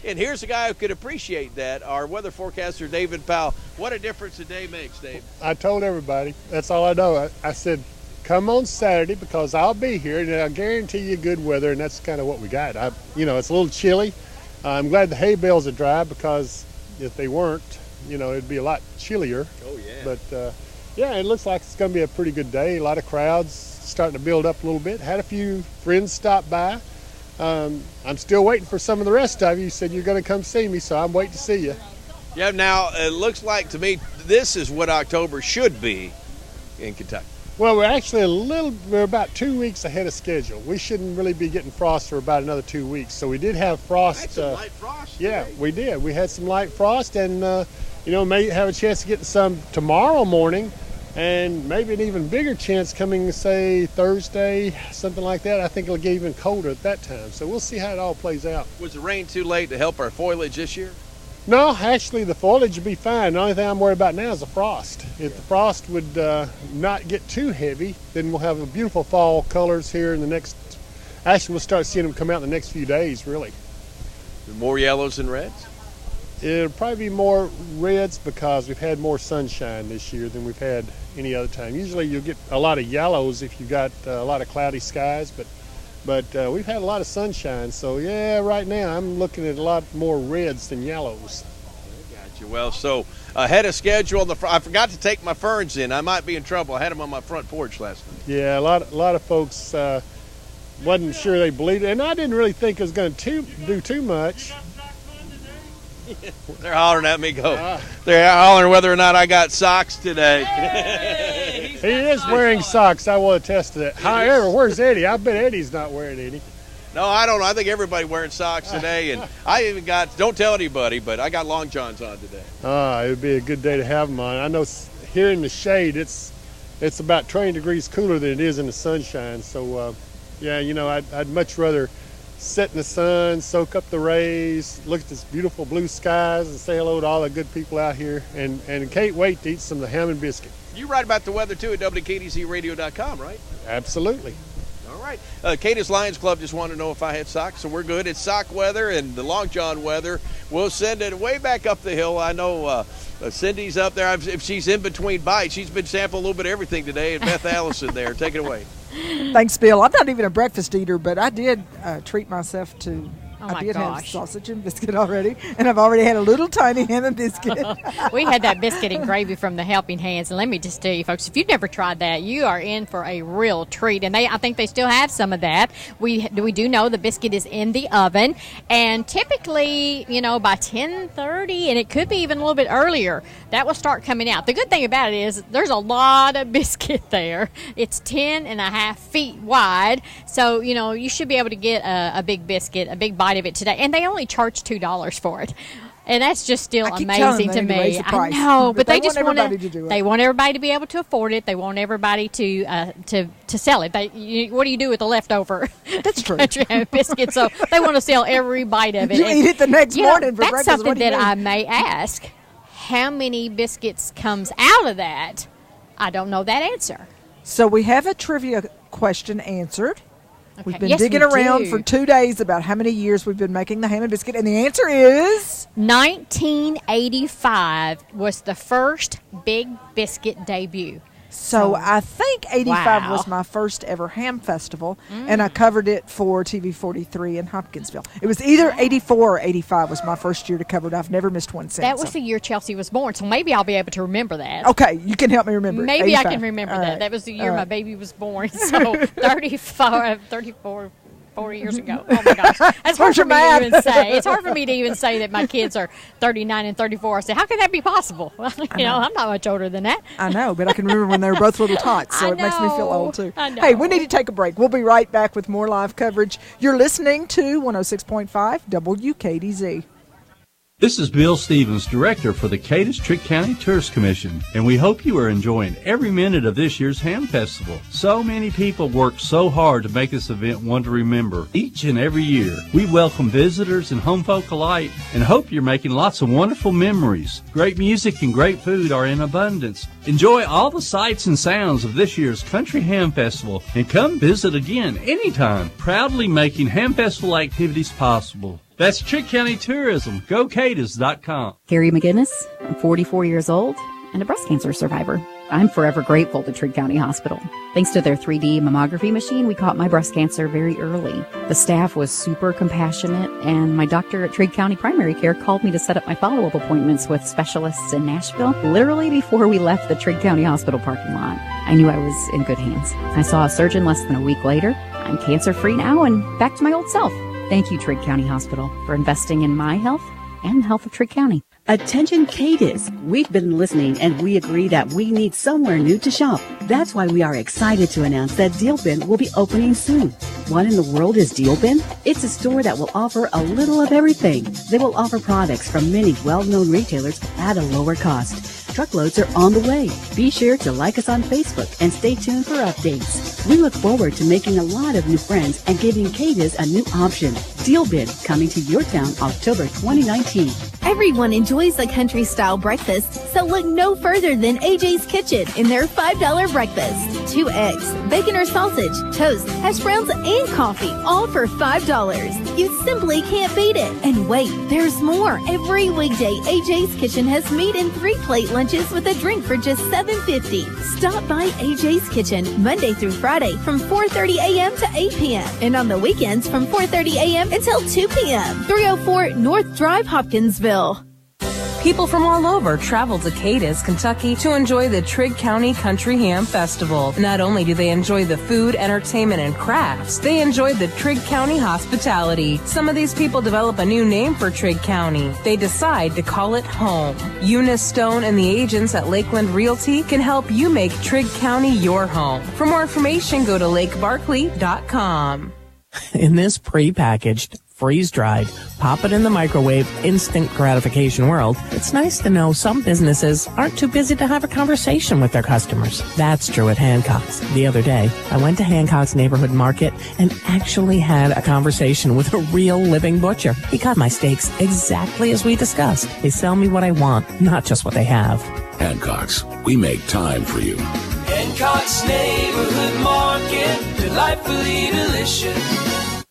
[SPEAKER 26] And here's a guy who could appreciate that, our weather forecaster, David Powell. What a difference a day makes, Dave.
[SPEAKER 6] I told everybody, that's all I know. I said, come on Saturday because I'll be here, and I'll guarantee you good weather, and that's kind of what we got. It's a little chilly. I'm glad the hay bales are dry because if they weren't, it'd be a lot chillier.
[SPEAKER 26] Oh, yeah.
[SPEAKER 6] But, it looks like it's going to be a pretty good day. A lot of crowds starting to build up a little bit. Had a few friends stop by. I'm still waiting for some of the rest of you. You said you're going to come see me, so I'm waiting to see you.
[SPEAKER 26] Yeah, now it looks like to me this is what October should be in Kentucky.
[SPEAKER 6] Well, we're about 2 weeks ahead of schedule. We shouldn't really be getting frost for about another 2 weeks. So we did have frost.
[SPEAKER 26] Had some light frost.
[SPEAKER 6] Yeah,
[SPEAKER 26] today.
[SPEAKER 6] we did. We had some light frost, and may have a chance to get some tomorrow morning, and maybe an even bigger chance coming, say, Thursday, something like that. I think it'll get even colder at that time. So we'll see how it all plays out.
[SPEAKER 26] Was the rain too late to help our foliage this year?
[SPEAKER 6] No, actually, the foliage would be fine. The only thing I'm worried about now is the frost. If the frost would not get too heavy, then we'll have a beautiful fall colors here in the next. Actually, we'll start seeing them come out in the next few days, really.
[SPEAKER 26] More yellows and reds?
[SPEAKER 6] It'll probably be more reds because we've had more sunshine this year than we've had any other time. Usually you'll get a lot of yellows if you've got a lot of cloudy skies, but we've had a lot of sunshine. So, right now I'm looking at a lot more reds than yellows.
[SPEAKER 26] Gotcha. Well, so ahead of schedule. I forgot to take my ferns in. I might be in trouble. I had them on my front porch last night.
[SPEAKER 6] Yeah, a lot of folks wasn't sure they believed it, and I didn't really think it was going to do too much.
[SPEAKER 26] They're hollering at me. They're hollering whether or not I got socks today.
[SPEAKER 6] He is wearing socks. I will attest to that. However, where's Eddie? I bet Eddie's not wearing any.
[SPEAKER 26] No, I don't know. I think everybody wearing socks today, and I even got. Don't tell anybody, but I got long johns on today.
[SPEAKER 6] It would be a good day to have them on. I know here in the shade, it's about 20 degrees cooler than it is in the sunshine. So, I'd much rather sit in the sun, soak up the rays, look at this beautiful blue skies, and say hello to all the good people out here, and can't wait to eat some of the ham and biscuit.
[SPEAKER 26] You write about the weather, too, at WKDZRadio.com, right?
[SPEAKER 6] Absolutely.
[SPEAKER 26] All right. Cadiz Lions Club just wanted to know if I had socks, so we're good. It's sock weather and the long john weather. We'll send it way back up the hill. I know Cindy's up there. If she's in between bites, she's been sampling a little bit of everything today, and Beth Allison there. Take it away.
[SPEAKER 4] Thanks, Bill. I'm not even a breakfast eater, but I did treat myself to.
[SPEAKER 5] I
[SPEAKER 4] did have sausage and biscuit already, and I've already had a little tiny ham and biscuit.
[SPEAKER 5] We had that biscuit and gravy from the Helping Hands, and let me just tell you, folks, if you've never tried that, you are in for a real treat. And I think they still have some of that. We do know the biscuit is in the oven, and typically, by 10:30, and it could be even a little bit earlier, that will start coming out. The good thing about it is there's a lot of biscuit there. It's 10.5 feet wide, so you should be able to get a big biscuit, a big bite of it today, and they only charge $2 for it, and that's just still amazing to me. I know, but they just want everybody to do it. They want everybody to be able to afford it. They want everybody to sell it. What do you do with the leftover?
[SPEAKER 4] That's true.
[SPEAKER 5] Biscuit. So they want to sell every bite of it.
[SPEAKER 4] You eat it the next morning for breakfast.
[SPEAKER 5] That's something that I may ask. How many biscuits comes out of that? I don't know that answer.
[SPEAKER 4] So we have a trivia question answered. Okay. We've been digging around for 2 days about how many years we've been making the ham and biscuit, and the answer is
[SPEAKER 5] 1985 was the first Big Biscuit debut.
[SPEAKER 4] So I think 85 was my first ever ham festival, and I covered it for TV 43 in Hopkinsville. It was either 84 or 85 was my first year to cover it. I've never missed one since.
[SPEAKER 5] That was the year Chelsea was born, so maybe I'll be able to remember that.
[SPEAKER 4] Okay, you can help me remember.
[SPEAKER 5] Maybe
[SPEAKER 4] 85.
[SPEAKER 5] I can remember that.
[SPEAKER 4] Right.
[SPEAKER 5] That was the year my baby was born, so 34, 40 years ago. Oh, my gosh. That's hard for me to even say. It's hard for me to even say that my kids are 39 and 34. I say, how can that be possible? Well, I'm not much older than that.
[SPEAKER 4] I know, but I can remember when they were both little tots, so it makes me feel old, too. Hey, we need to take a break. We'll be right back with more live coverage. You're listening to 106.5 WKDZ.
[SPEAKER 7] This is Bill Stevens, Director for the Cadiz Trigg County Tourist Commission, and we hope you are enjoying every minute of this year's Ham Festival. So many people work so hard to make this event one to remember each and every year. We welcome visitors and home folk alike and hope you're making lots of wonderful memories. Great music and great food are in abundance. Enjoy all the sights and sounds of this year's Country Ham Festival and come visit again anytime, proudly making Ham Festival activities possible. That's Trigg County Tourism. GoCadiz.com.
[SPEAKER 8] Carrie McGinnis. I'm 44 years old and a breast cancer survivor. I'm forever grateful to Trigg County Hospital. Thanks to their 3D mammography machine, we caught my breast cancer very early. The staff was super compassionate, and my doctor at Trigg County Primary Care called me to set up my follow-up appointments with specialists in Nashville literally before we left the Trigg County Hospital parking lot. I knew I was in good hands. I saw a surgeon less than a week later. I'm cancer-free now and back to my old self. Thank you, Trigg County Hospital, for investing in my health and the health of Trigg County.
[SPEAKER 9] Attention Cadiz. We've been listening and we agree that we need somewhere new to shop. That's why we are excited to announce that Deal Bin will be opening soon. What in the world is Deal Bin? It's a store that will offer a little of everything. They will offer products from many well-known retailers at a lower cost. Truckloads are on the way. Be sure to like us on Facebook and stay tuned for updates. We look forward to making a lot of new friends and giving Cadiz a new option. Deal Bin coming to your town October 2019.
[SPEAKER 10] Everyone enjoys a country-style breakfast, so look no further than AJ's Kitchen in their $5 breakfast. 2 eggs, bacon or sausage, toast, hash browns, and coffee, all for $5. You simply can't beat it. And wait, there's more. Every weekday, AJ's Kitchen has meat and 3-plate lunches with a drink for just $7.50. Stop by AJ's Kitchen Monday through Friday from 4:30 a.m. to 8 p.m. and on the weekends from 4:30 a.m. until 2 p.m. 304 North Drive, Hopkinsville.
[SPEAKER 11] People from all over travel to Cadiz, Kentucky to enjoy the Trigg County Country Ham Festival. Not only do they enjoy the food, entertainment, and crafts, they enjoy the Trigg County hospitality. Some of these people develop a new name for Trigg County. They decide to call it home. Eunice Stone and the agents at Lakeland Realty can help you make Trigg County your home. For more information, go to lakebarkley.com.
[SPEAKER 12] In this pre-packaged, freeze-dried, pop-it-in-the-microwave, instant gratification world, it's nice to know some businesses aren't too busy to have a conversation with their customers. That's true at Hancock's. The other day, I went to Hancock's Neighborhood Market and actually had a conversation with a real living butcher. He cut my steaks exactly as we discussed. They sell me what I want, not just what they have.
[SPEAKER 14] Hancock's, we make time for you.
[SPEAKER 27] Hancock's Neighborhood Market, delightfully delicious.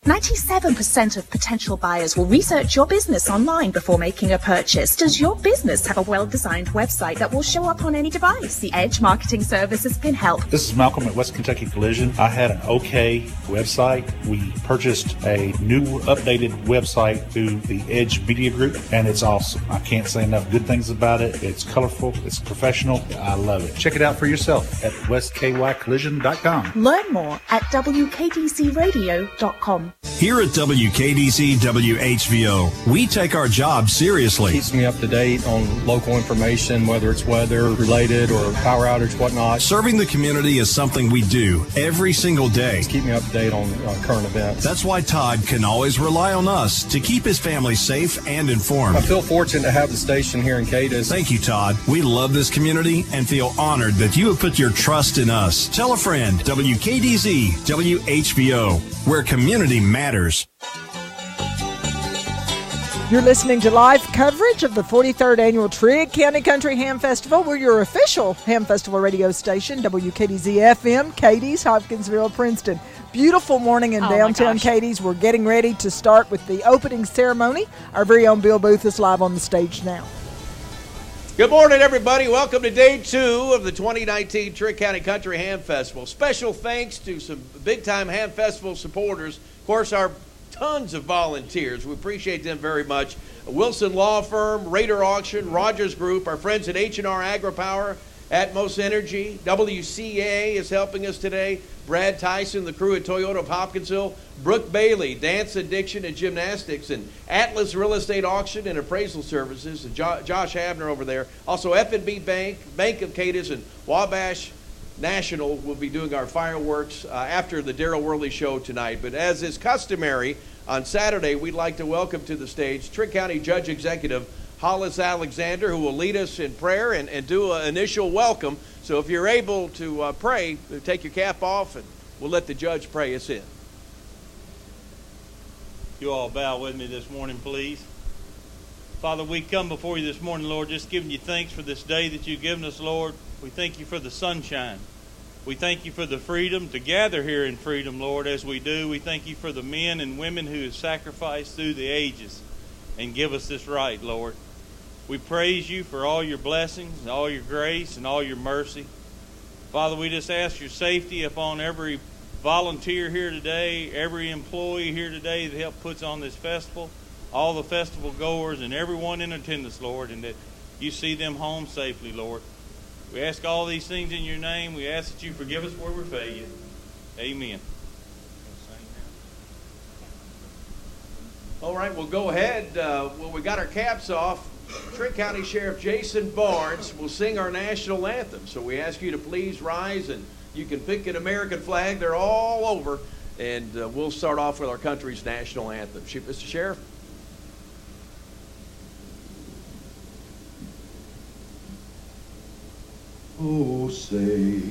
[SPEAKER 28] 97% of potential buyers will research your business online before making a purchase. Does your business have a well-designed website that will show up on any device? The Edge Marketing Services can help.
[SPEAKER 29] This is Malcolm at West Kentucky Collision. I had an okay website. We purchased a new updated website through the Edge Media Group, and it's awesome. I can't say enough good things about it. It's colorful. It's professional. I love it. Check it out for yourself at westkycollision.com.
[SPEAKER 28] Learn more at wkdcradio.com.
[SPEAKER 13] Here at WKDC WHVO, we take our job seriously.
[SPEAKER 30] Keeps me up to date on local information, whether it's weather related or power outage, whatnot.
[SPEAKER 13] Serving the community is something we do every single day.
[SPEAKER 30] Keep me up to date on current events.
[SPEAKER 13] That's why Todd can always rely on us to keep his family safe and informed.
[SPEAKER 30] I feel fortunate to have the station here in Cadiz.
[SPEAKER 13] Thank you, Todd. We love this community and feel honored that you have put your trust in us. Tell a friend, WKDZ WHVO, where community matters.
[SPEAKER 4] You're listening to live coverage of the 43rd Annual Trigg County Country Ham Festival. We're your official Ham Festival radio station, WKDZ-FM, Cadiz, Hopkinsville, Princeton. Beautiful morning in downtown Cadiz. We're getting ready to start with the opening ceremony. Our very own Bill Booth is live on the stage now.
[SPEAKER 26] Good morning, everybody. Welcome to Day 2 of the 2019 Trigg County Country Ham Festival. Special thanks to some big-time Ham Festival supporters. Of course, our tons of volunteers. We appreciate them very much. Wilson Law Firm, Raider Auction, Rogers Group, our friends at H&R AgriPower, Atmos Energy, WCA is helping us today, Brad Tyson, the crew at Toyota of Hopkinsville, Brooke Bailey, Dance Addiction and Gymnastics, and Atlas Real Estate Auction and Appraisal Services, and Josh Havner over there. Also F&B Bank, Bank of Cadiz, and Wabash National will be doing our fireworks after the Darryl Worley show tonight. But as is customary, on Saturday, we'd like to welcome to the stage Trigg County Judge Executive Hollis Alexander, who will lead us in prayer and do an initial welcome. So if you're able to pray, take your cap off, and we'll let the judge pray us in.
[SPEAKER 31] You all bow with me this morning, please. Father, we come before you this morning, Lord, just giving you thanks for this day that you've given us, Lord. We thank you for the sunshine. We thank you for the freedom to gather here in freedom, Lord, as we do. We thank you for the men and women who have sacrificed through the ages and give us this right, Lord. We praise you for all your blessings, all your grace, and all your mercy. Father, we just ask your safety upon every volunteer here today, every employee here today that helped puts on this festival, all the festival goers, and everyone in attendance, Lord, and that you see them home safely, Lord. We ask all these things in your name. We ask that you forgive us where we fail you. Amen.
[SPEAKER 26] All right, we'll go ahead. We got our caps off. Trigg County Sheriff Jason Barnes will sing our national anthem. So we ask you to please rise, and you can pick an American flag. They're all over. And we'll start off with our country's national anthem. Mr. Sheriff.
[SPEAKER 1] Oh, say,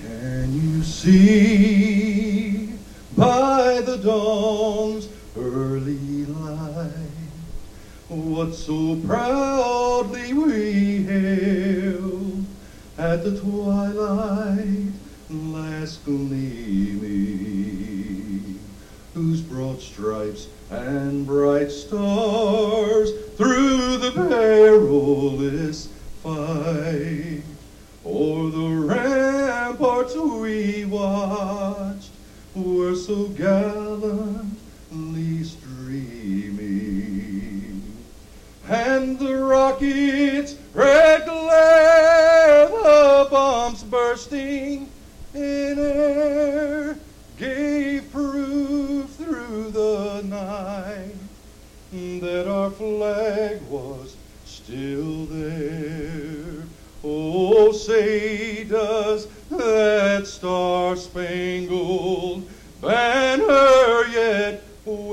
[SPEAKER 1] can you see by the dawn's early light what so proudly we hailed at the twilight last gleaming, whose broad stripes and bright stars through the perilous fight o'er the ramparts we watched were so gallantly streaming, and the rockets' red glare, the bombs bursting in air, gave proof through the night that our flag was still there. Oh, say does that star-spangled banner yet wave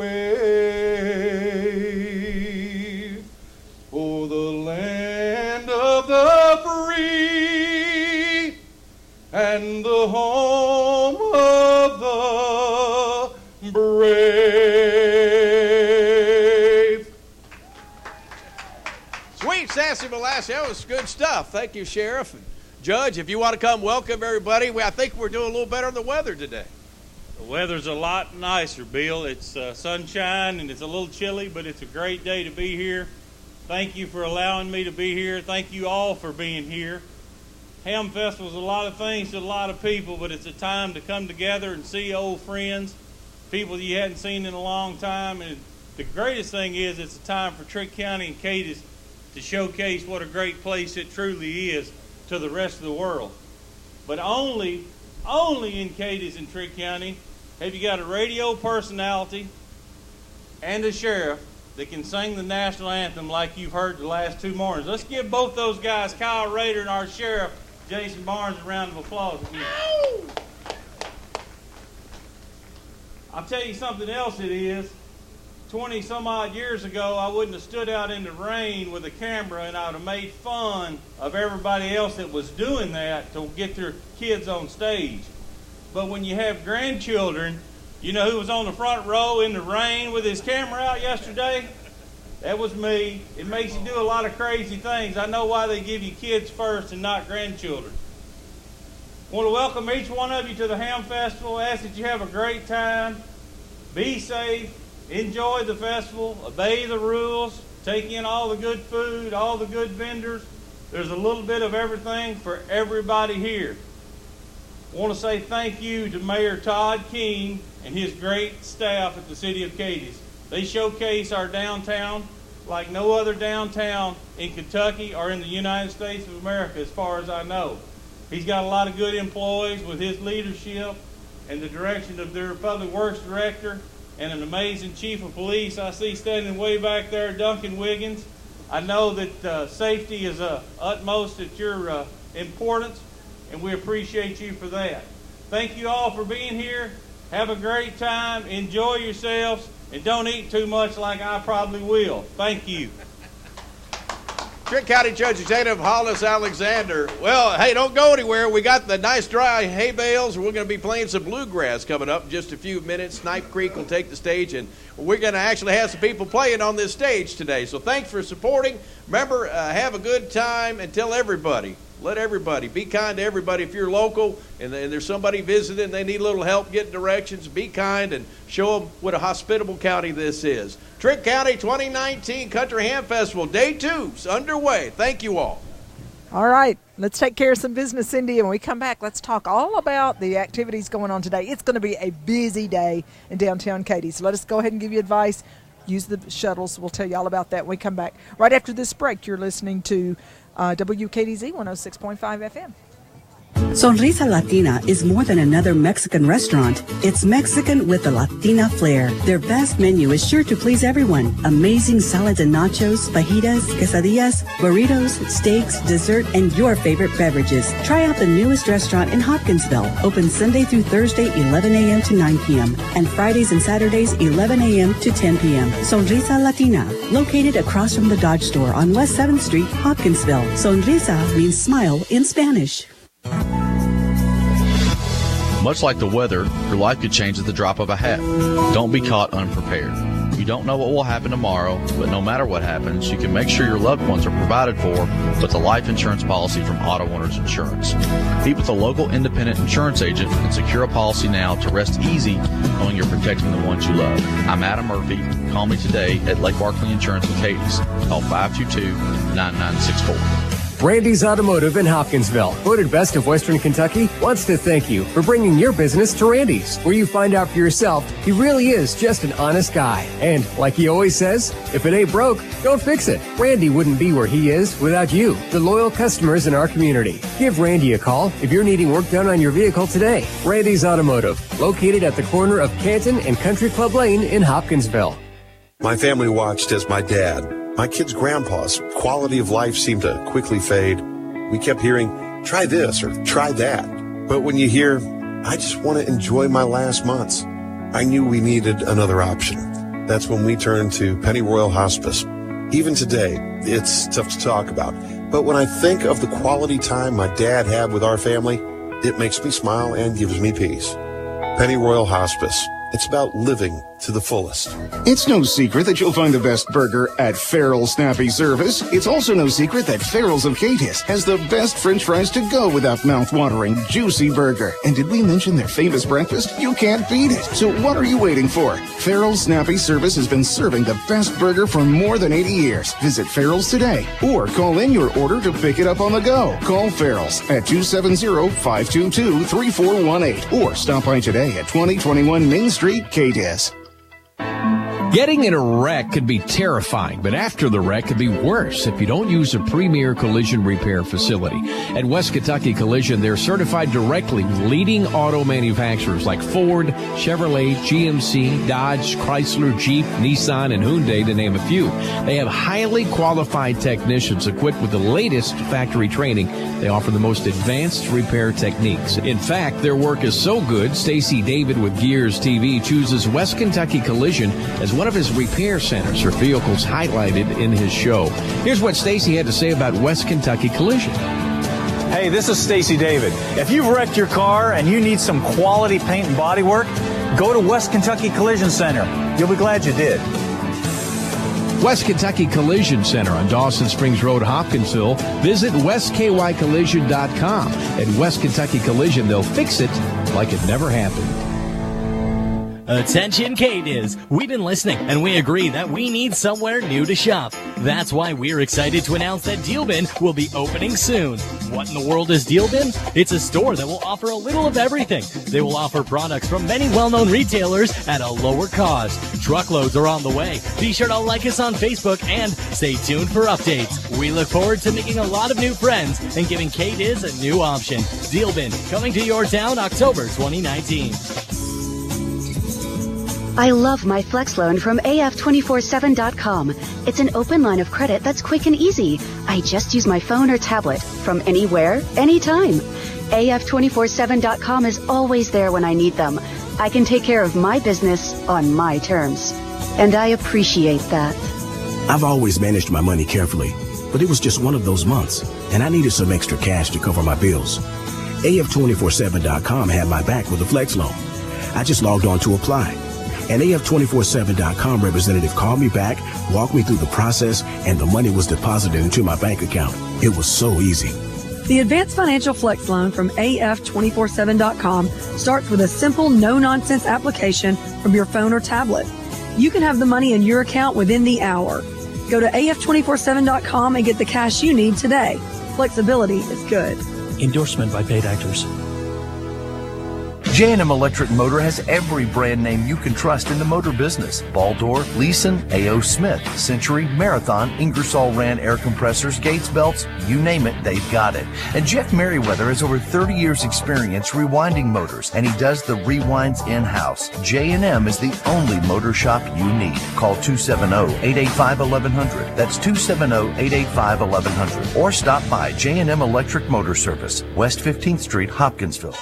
[SPEAKER 1] o'er the land of the free and the home of the brave?
[SPEAKER 26] Sweet, sassy Molasses, that was good stuff. Thank you, Sheriff. And Judge, if you want to come, welcome everybody. I think we're doing a little better on the weather today.
[SPEAKER 31] The weather's a lot nicer, Bill. It's sunshine and it's a little chilly, but it's a great day to be here. Thank you for allowing me to be here. Thank you all for being here. Ham Festival's a lot of things to a lot of people, but it's a time to come together and see old friends, people you hadn't seen in a long time. And the greatest thing is it's a time for Trigg County and Cadiz to showcase what a great place it truly is to the rest of the world. But only in Cadiz and Trigg County have you got a radio personality and a sheriff that can sing the national anthem like you've heard the last two mornings. Let's give both those guys, Kyle Rader and our sheriff, Jason Barnes, a round of applause again. I'll tell you something else it is. 20 some odd years ago, I wouldn't have stood out in the rain with a camera and I would have made fun of everybody else that was doing that to get their kids on stage. But when you have grandchildren, you know who was on the front row in the rain with his camera out yesterday? That was me. It makes you do a lot of crazy things. I know why they give you kids first and not grandchildren. I want to welcome each one of you to the Ham Festival. I ask that you have a great time. Be safe. Enjoy the festival. Obey the rules. Take in all the good food, all the good vendors. There's a little bit of everything for everybody here. I want to say thank you to Mayor Todd King and his great staff at the City of Cadiz. They showcase our downtown like no other downtown in Kentucky or in the United States of America as far as I know. He's got a lot of good employees with his leadership and the direction of their Public Works Director and an amazing Chief of Police I see standing way back there, Duncan Wiggins. I know that safety is utmost at your importance, and we appreciate you for that. Thank you all for being here. Have a great time. Enjoy yourselves. And don't eat too much like I probably will. Thank you.
[SPEAKER 26] Trigg County Judge Executive Hollis Alexander. Well, hey, don't go anywhere. We got the nice dry hay bales. We're going to be playing some bluegrass coming up in just a few minutes. Snipe Creek will take the stage, and we're going to actually have some people playing on this stage today. So thanks for supporting. Remember, have a good time and tell everybody Let everybody. Be kind to everybody. If you're local and there's somebody visiting and they need a little help getting directions, be kind and show them what a hospitable county this is. Trigg County 2019 Country Ham Festival, Day 2 is underway. Thank you all.
[SPEAKER 4] All right, let's take care of some business, Cindy. And when we come back, let's talk all about the activities going on today. It's going to be a busy day in downtown Cadiz. So let us go ahead and give you advice. Use the shuttles. We'll tell you all about that when we come back. Right after this break, you're listening to WKDZ 106.5 FM.
[SPEAKER 9] Sonrisa Latina is more than another Mexican restaurant. It's Mexican with a Latina flair. Their vast menu is sure to please everyone. Amazing salads and nachos, fajitas, quesadillas, burritos, steaks, dessert, and your favorite beverages. Try out the newest restaurant in Hopkinsville. Open Sunday through Thursday, 11 a.m. to 9 p.m. and Fridays and Saturdays, 11 a.m. to 10 p.m. Sonrisa Latina, located across from the Dodge store on West 7th Street, Hopkinsville. Sonrisa means smile in Spanish.
[SPEAKER 2] Much like the weather, your life could change at the drop of a hat. Don't be caught unprepared. You don't know what will happen tomorrow, but no matter what happens, you can make sure your loved ones are provided for with a life insurance policy from Auto Owners Insurance. Meet with a local independent insurance agent and secure a policy now to rest easy knowing you're protecting the ones you love. I'm Adam Murphy. Call me today at Lake Barkley Insurance in Cadiz. Call 522-9964.
[SPEAKER 3] Randy's Automotive in Hopkinsville, voted best of Western Kentucky, wants to thank you for bringing your business to Randy's, where you find out for yourself he really is just an honest guy. And like he always says, if it ain't broke, don't fix it. Randy wouldn't be where he is without you, the loyal customers in our community. Give Randy a call if you're needing work done on your vehicle today. Randy's Automotive, located at the corner of Canton and Country Club Lane in Hopkinsville.
[SPEAKER 15] My family watched as my dad, my kid's grandpa's quality of life seemed to quickly fade. We kept hearing, try this or try that. But when you hear, I just want to enjoy my last months, I knew we needed another option. That's when we turned to Pennyroyal Hospice. Even today, it's tough to talk about. But when I think of the quality time my dad had with our family, it makes me smile and gives me peace. Pennyroyal Hospice. It's about living to the fullest.
[SPEAKER 16] It's no secret that you'll find the best burger at Farrell's Snappy Service. It's also no secret that Farrell's of Cadiz has the best French fries to go with that mouth-watering, juicy burger. And did we mention their famous breakfast? You can't beat it. So what are you waiting for? Farrell's Snappy Service has been serving the best burger for more than 80 years. Visit Farrell's today or call in your order to pick it up on the go. Call Farrell's at 270-522-3418 or stop by today at 2021 Main Street, Cadiz.
[SPEAKER 17] Getting in a wreck could be terrifying, but after the wreck could be worse if you don't use a premier collision repair facility. At West Kentucky Collision, they're certified directly with leading auto manufacturers like Ford, Chevrolet, GMC, Dodge, Chrysler, Jeep, Nissan, and Hyundai, to name a few. They have highly qualified technicians equipped with the latest factory training. They offer the most advanced repair techniques. In fact, their work is so good, Stacy David with Gears TV chooses West Kentucky Collision as one of his repair centers for vehicles highlighted in his show. Here's what Stacy had to say about West Kentucky Collision.
[SPEAKER 18] Hey, this is Stacy David. If you've wrecked your car and you need some quality paint and body work, go to West Kentucky Collision Center. You'll be glad you did.
[SPEAKER 17] West Kentucky Collision Center on Dawson Springs Road, Hopkinsville. Visit westkycollision.com. At West Kentucky Collision, they'll fix it like it never happened.
[SPEAKER 19] Attention Cadiz, we've been listening and we agree that we need somewhere new to shop. That's why we're excited to announce that Deal Bin will be opening soon. What in the world is Deal Bin? It's a store that will offer a little of everything. They will offer products from many well-known retailers at a lower cost. Truckloads are on the way. Be sure to like us on Facebook and stay tuned for updates. We look forward to making a lot of new friends and giving Cadiz a new option. Deal Bin, coming to your town October 2019.
[SPEAKER 20] I love my Flex Loan from AF247.com. It's an open line of credit that's quick and easy. I just use my phone or tablet from anywhere, anytime. AF247.com is always there when I need them. I can take care of my business on my terms. And I appreciate that.
[SPEAKER 21] I've always managed my money carefully, but it was just one of those months, and I needed some extra cash to cover my bills. AF247.com had my back with a Flex Loan. I just logged on to apply. An AF247.com representative called me back, walked me through the process, and the money was deposited into my bank account. It was so easy.
[SPEAKER 5] The Advanced Financial Flex Loan from AF247.com starts with a simple, no-nonsense application from your phone or tablet. You can have the money in your account within the hour. Go to AF247.com and get the cash you need today. Flexibility is good.
[SPEAKER 6] Endorsement by paid actors.
[SPEAKER 7] J&M Electric Motor has every brand name you can trust in the motor business. Baldor, Leeson, A.O. Smith, Century, Marathon, Ingersoll Rand air compressors, Gates belts, you name it, they've got it. And Jeff Merriweather has over 30 years experience rewinding motors, and he does the rewinds in-house. J&M is the only motor shop you need. Call 270-885-1100. That's 270-885-1100. Or stop by J&M Electric Motor Service, West 15th Street, Hopkinsville.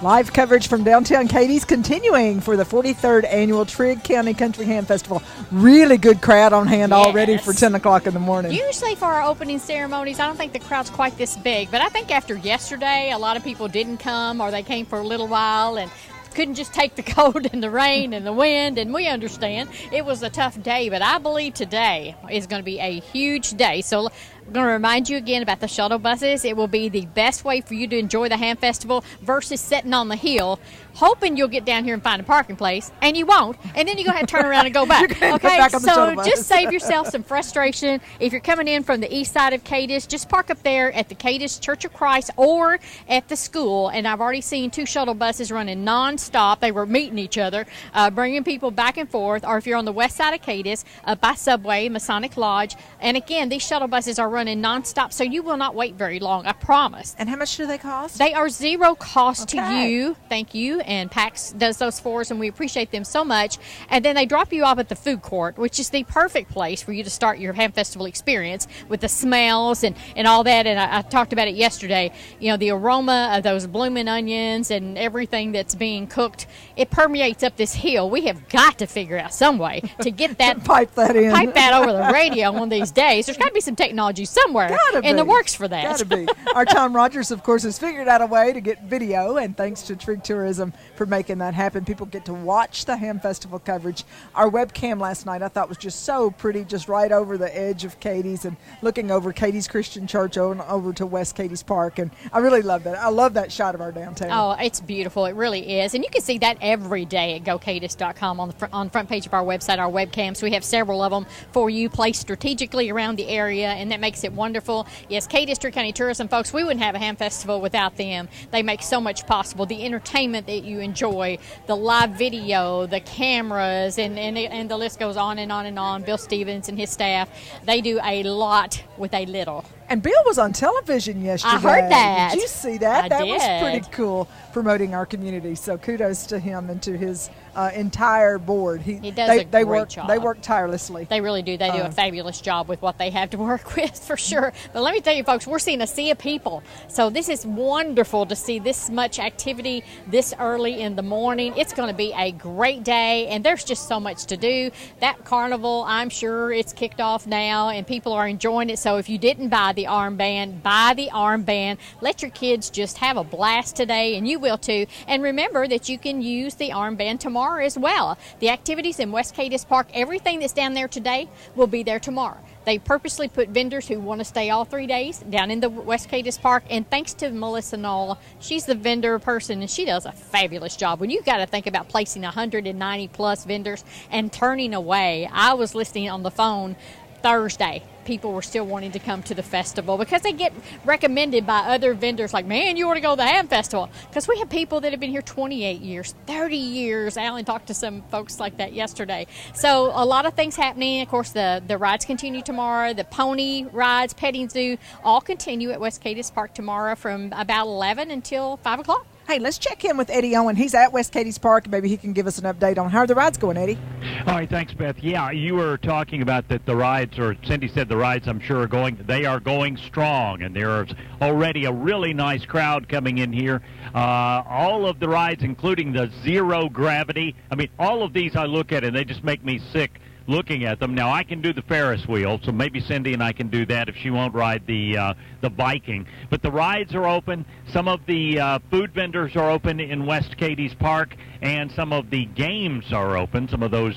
[SPEAKER 4] Live coverage from downtown Cadiz continuing for the 43rd annual Trigg County Country Ham Festival. Really good crowd on hand already for 10 o'clock in the morning.
[SPEAKER 8] Usually for our opening ceremonies, I don't think the crowd's quite this big, but I think after yesterday, a lot of people didn't come or they came for a little while and couldn't just take the cold and the rain and the wind, and we understand it was a tough day, but I believe today is going to be a huge day. So I'm going to remind you again about the shuttle buses. It will be the best way for you to enjoy the Ham Festival versus sitting on the hill, hoping you'll get down here and find a parking place, and you won't, and then you're going to have to turn around and go back. Okay, so just save yourself some frustration. If you're coming in from the east side of Cadiz, just park up there at the Cadiz Church of Christ or at the school, and I've already seen 2 shuttle buses running nonstop. They were meeting each other, bringing people back and forth, or if you're on the west side of Cadiz, by Subway, Masonic Lodge, and again, these shuttle buses are running nonstop, so you will not wait very long, I promise.
[SPEAKER 4] And how much do they cost?
[SPEAKER 8] They are zero cost to you. Thank you. And PAX does those for us, and we appreciate them so much. And then they drop you off at the food court, which is the perfect place for you to start your Ham Festival experience with the smells and all that. And I talked about it yesterday. You know, the aroma of those blooming onions and everything that's being cooked, it permeates up this hill. We have got to figure out some way to get that
[SPEAKER 4] pipe that
[SPEAKER 8] over the radio one of these days. There's got to be some technology somewhere in the works for that.
[SPEAKER 4] Gotta be. Our Tom Rogers, of course, has figured out a way to get video, and thanks to Trigg Tourism for making that happen. People get to watch the Ham Festival coverage. Our webcam last night I thought was just so pretty, just right over the edge of Cadiz and looking over Cadiz Christian Church over to West Cadiz Park, and I really love that. I love that shot of our downtown.
[SPEAKER 8] Oh, it's beautiful. It really is. And you can see that every day at gocadiz.com on the front page of our website, our webcams. We have several of them for you placed strategically around the area, and that makes it wonderful. Yes, Cadiz Trigg County Tourism, folks, we wouldn't have a Ham Festival without them. They make so much possible. The entertainment that you enjoy, the live video, the cameras, and the list goes on and on and on. Bill Stevens and his staff, they do a lot with a little.
[SPEAKER 4] And Bill was on television yesterday.
[SPEAKER 8] I heard that.
[SPEAKER 4] Did you see that? That
[SPEAKER 8] did.
[SPEAKER 4] was pretty cool, promoting our community. So kudos to him and to his entire board. He does a great job. They work tirelessly.
[SPEAKER 8] They really do. They do a fabulous job with what they have to work with, for sure. But let me tell you, folks, we're seeing a sea of people. So this is wonderful to see this much activity this early in the morning. It's going to be a great day, and there's just so much to do. That carnival, I'm sure it's kicked off now, and people are enjoying it. So if you didn't buy the armband, buy the armband. Let your kids just have a blast today, and you will too. And remember that you can use the armband tomorrow as well. The activities in West Cadiz Park, everything that's down there today will be there tomorrow. They purposely put vendors who want to stay all 3 days down in the West Cadiz Park, and thanks to Melissa Knoll, she's the vendor person, and she does a fabulous job. When you've got to think about placing 190 plus vendors and turning away, I was listening on the phone Thursday. People were still wanting to come to the festival because they get recommended by other vendors like, man, you want to go to the Ham Festival. Because we have people that have been here 28 years, 30 years. Alan talked to some folks like that yesterday. So a lot of things happening. Of course, the rides continue tomorrow. The pony rides, petting zoo, all continue at West Cadiz Park tomorrow from about 11 until 5 o'clock.
[SPEAKER 4] Hey, let's check in with Eddie Owen. He's at West Cadiz Park. Maybe he can give us an update on how are the rides going, Eddie.
[SPEAKER 10] All right, thanks, Beth. Yeah, you were talking about that the rides, or Cindy said the rides, I'm sure, they are going strong, and there's already a really nice crowd coming in here. All of the rides, including the zero gravity, I mean, all of these I look at, and they just make me sick looking at them. Now, I can do the Ferris wheel, so maybe Cindy and I can do that if she won't ride the Viking. But the rides are open. Some of the food vendors are open in West Cadiz Park, and some of the games are open. Some of those,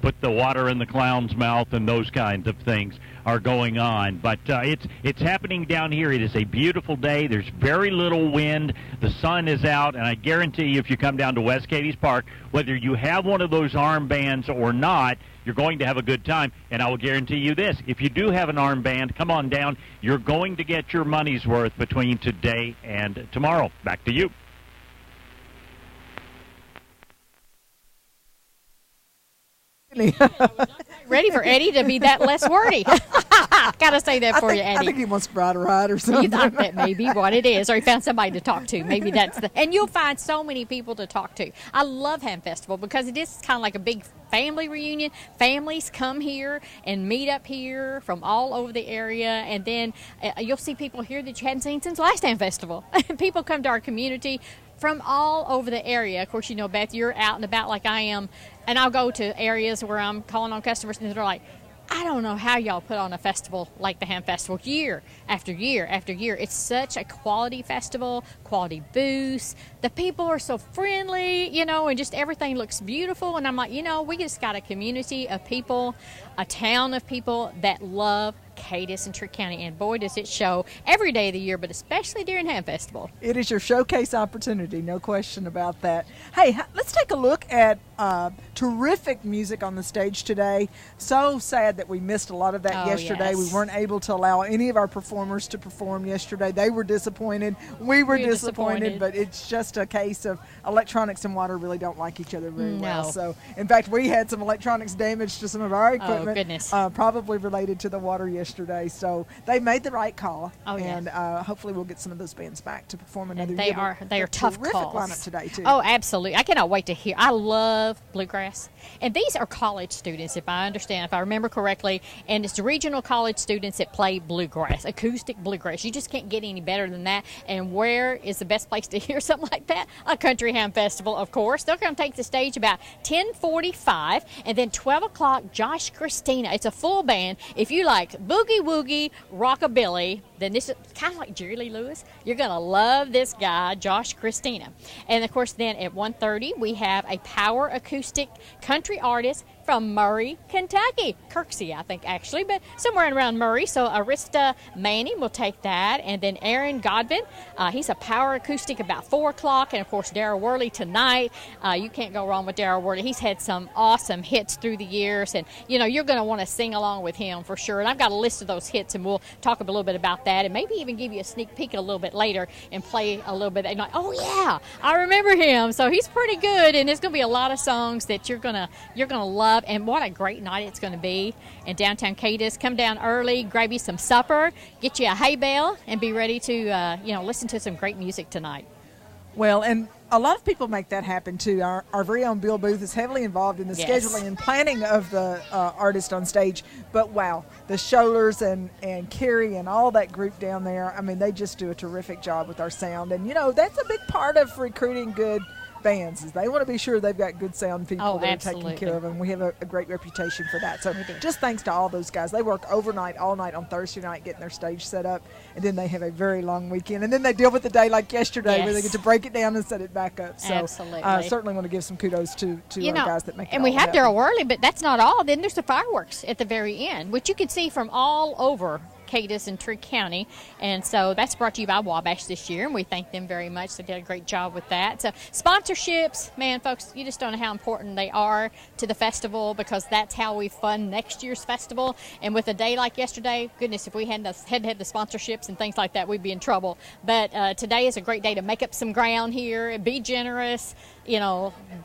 [SPEAKER 10] put the water in the clown's mouth and those kinds of things are going on. But it's happening down here. It is a beautiful day. There's very little wind. The sun is out, and I guarantee you if you come down to West Cadiz Park, whether you have one of those armbands or not, you're going to have a good time. And I will guarantee you this, if you do have an armband, come on down. You're going to get your money's worth between today and tomorrow. Back to you.
[SPEAKER 8] Ready for Eddie to be that less wordy. Gotta say that for you, Eddie.
[SPEAKER 4] I think he wants to ride a ride or something.
[SPEAKER 8] You thought that may be what it is, or he found somebody to talk to. Maybe that's and you'll find so many people to talk to. I love Ham Festival because it is kind of like a big family reunion. Families come here and meet up here from all over the area, and then you'll see people here that you hadn't seen since last Ham Festival. People come to our community from all over the area. Of course, Beth, you're out and about like I am, and I'll go to areas where I'm calling on customers, and they're like, I don't know how y'all put on a festival like the Ham Festival year after year after year. It's such a quality festival, quality booths. The people are so friendly, and just everything looks beautiful. And I'm like, we just got a community of people, a town of people that love Cadiz and Trigg County, and boy does it show every day of the year, but especially during Ham Festival.
[SPEAKER 4] It is your showcase opportunity, no question about that. Hey, let's take a look at terrific music on the stage today. So sad that we missed a lot of that yesterday. Yes. We weren't able to allow any of our performers to perform yesterday. They were disappointed. We were disappointed, but it's just a case of electronics and water really don't like each other very well. So, in fact, we had some electronics damage to some of our equipment.
[SPEAKER 8] Oh, goodness.
[SPEAKER 4] Probably related to the water yesterday. So they made the right call.
[SPEAKER 8] And
[SPEAKER 4] hopefully we'll get some of those bands back to perform another
[SPEAKER 8] year. They are tough calls.
[SPEAKER 4] Lineup today, too.
[SPEAKER 8] Oh, absolutely. I cannot wait to hear. I love bluegrass. And these are college students, if I remember correctly. And it's regional college students that play bluegrass, acoustic bluegrass. You just can't get any better than that. And where is the best place to hear something like that? A Country Ham Festival, of course. They're going to take the stage about 10:45, and then 12 o'clock, Josh Christina. It's a full band. If you like boogie woogie, rockabilly, then this is kind of like Jerry Lee Lewis. You're going to love this guy, Josh Christina. And, of course, then at 1:30, we have a power acoustic country artist from Murray, Kentucky. Kirksey, I think, actually, but somewhere around Murray. So Arista Manning will take that. And then Aaron Godwin, he's a power acoustic about 4 o'clock. And, of course, Darryl Worley tonight. You can't go wrong with Darryl Worley. He's had some awesome hits through the years. And, you're going to want to sing along with him for sure. And I've got a list of those hits, and we'll talk a little bit about that and maybe even give you a sneak peek a little bit later and play a little bit. And like, oh, yeah, I remember him. So he's pretty good. And there's going to be a lot of songs that you're gonna love. And what a great night it's going to be in downtown Cadiz. Come down early, grab you some supper, get you a hay bale, and be ready to listen to some great music tonight.
[SPEAKER 4] Well, and a lot of people make that happen too. Our very own Bill Booth is heavily involved in the scheduling and planning of the artist on stage. But wow, the Scholars and Carrie and all that group down there, I mean, they just do a terrific job with our sound. And that's a big part of recruiting good bands, is they want to be sure they've got good sound people that are taking care of them. We have a great reputation for that. So just thanks to all those guys. They work overnight, all night on Thursday night getting their stage set up, and then they have a very long weekend. And then they deal with the day like yesterday where they get to break it down and set it back up. So certainly want to give some kudos to our guys that make it.
[SPEAKER 8] And we have Darryl Worley, but that's not all. Then there's the fireworks at the very end, which you can see from all over Cadiz and Trigg County, and so that's brought to you by Wabash this year, and we thank them very much. They did a great job with that. So sponsorships, man, folks, you just don't know how important they are to the festival, because that's how we fund next year's festival. And with a day like yesterday, goodness, if we had to have the sponsorships and things like that, we'd be in trouble. But today is a great day to make up some ground here and be generous.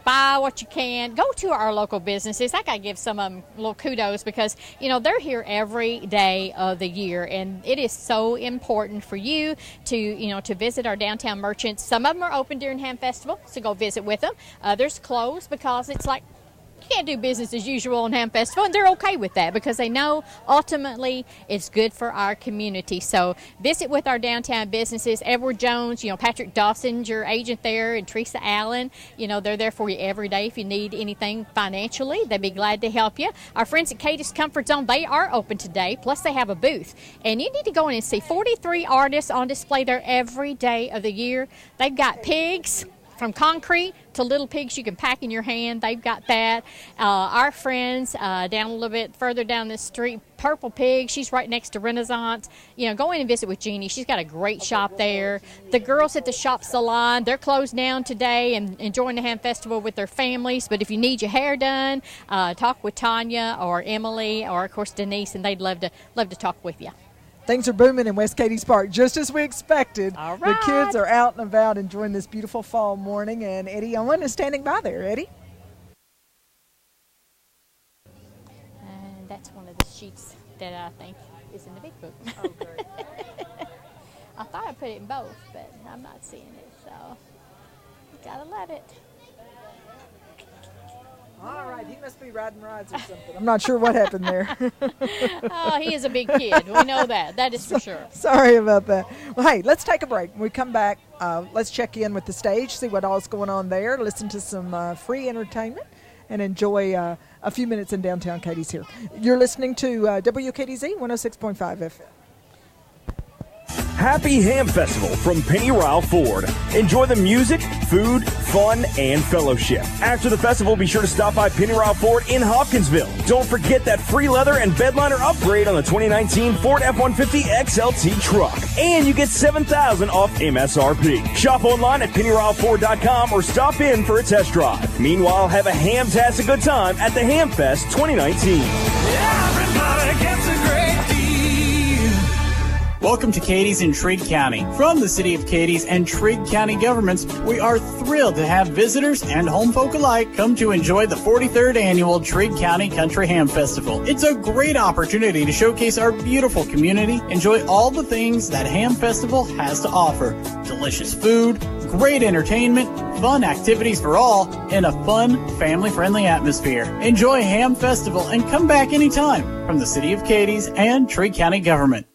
[SPEAKER 8] Buy what you can. Go to our local businesses. I got to give some of them a little kudos, because, they're here every day of the year. And it is so important for you to visit our downtown merchants. Some of them are open during Ham Festival, so go visit with them. Others closed because it's like can't do business as usual on Ham Festival, and they're okay with that because they know ultimately it's good for our community. So visit with our downtown businesses. Edward Jones, Patrick Dawson's your agent there, and Teresa Allen, they're there for you every day if you need anything financially. They'd be glad to help you. Our friends at Cadiz Comfort Zone, they are open today, plus they have a booth. And you need to go in and see 43 artists on display there every day of the year. They've got pigs, from concrete to little pigs you can pack in your hand. They've got that. Our friends down a little bit further down the street, Purple Pig, she's right next to Renaissance. Go in and visit with Jeannie. She's got a great shop there. The girls at the Shop Salon, they're closed down today and enjoying the Ham Festival with their families. But if you need your hair done, talk with Tanya or Emily or, of course, Denise, and they'd love to talk with you.
[SPEAKER 4] Things are booming in West Cadiz Park, just as we expected.
[SPEAKER 8] All right.
[SPEAKER 4] The kids are out and about enjoying this beautiful fall morning, and Eddie Owen is standing by there. Eddie?
[SPEAKER 8] And that's one of the sheets that I think is in the big book. Oh, great. I thought I put it in both, but I'm not seeing it, so you gotta love it.
[SPEAKER 4] All right, he must be riding rides or something. I'm not sure what happened there.
[SPEAKER 8] Oh, he is a big kid. We know that. That is for sure.
[SPEAKER 4] Sorry about that. Well, hey, let's take a break. When we come back, let's check in with the stage, see what all's going on there, listen to some free entertainment, and enjoy a few minutes in downtown Cadiz here. You're listening to WKDZ 106.5 FM.
[SPEAKER 11] Happy Ham Festival from Penny Ryle Ford. Enjoy the music, food, fun, and fellowship. After the festival, be sure to stop by Penny Ryle Ford in Hopkinsville. Don't forget that free leather and bedliner upgrade on the 2019 Ford F-150 XLT truck. And you get $7,000 off MSRP. Shop online at PennyRyleFord.com or stop in for a test drive. Meanwhile, have a ham-tastic good time at the Ham Fest 2019.
[SPEAKER 12] Everybody gets a great deal. Welcome to Cadiz in Trigg County. From the City of Cadiz and Trigg County governments, we are thrilled to have visitors and home folk alike come to enjoy the 43rd annual Trigg County Country Ham Festival. It's a great opportunity to showcase our beautiful community, enjoy all the things that Ham Festival has to offer. Delicious food, great entertainment, fun activities for all, and a fun, family-friendly atmosphere. Enjoy Ham Festival and come back anytime from the City of Cadiz and Trigg County government.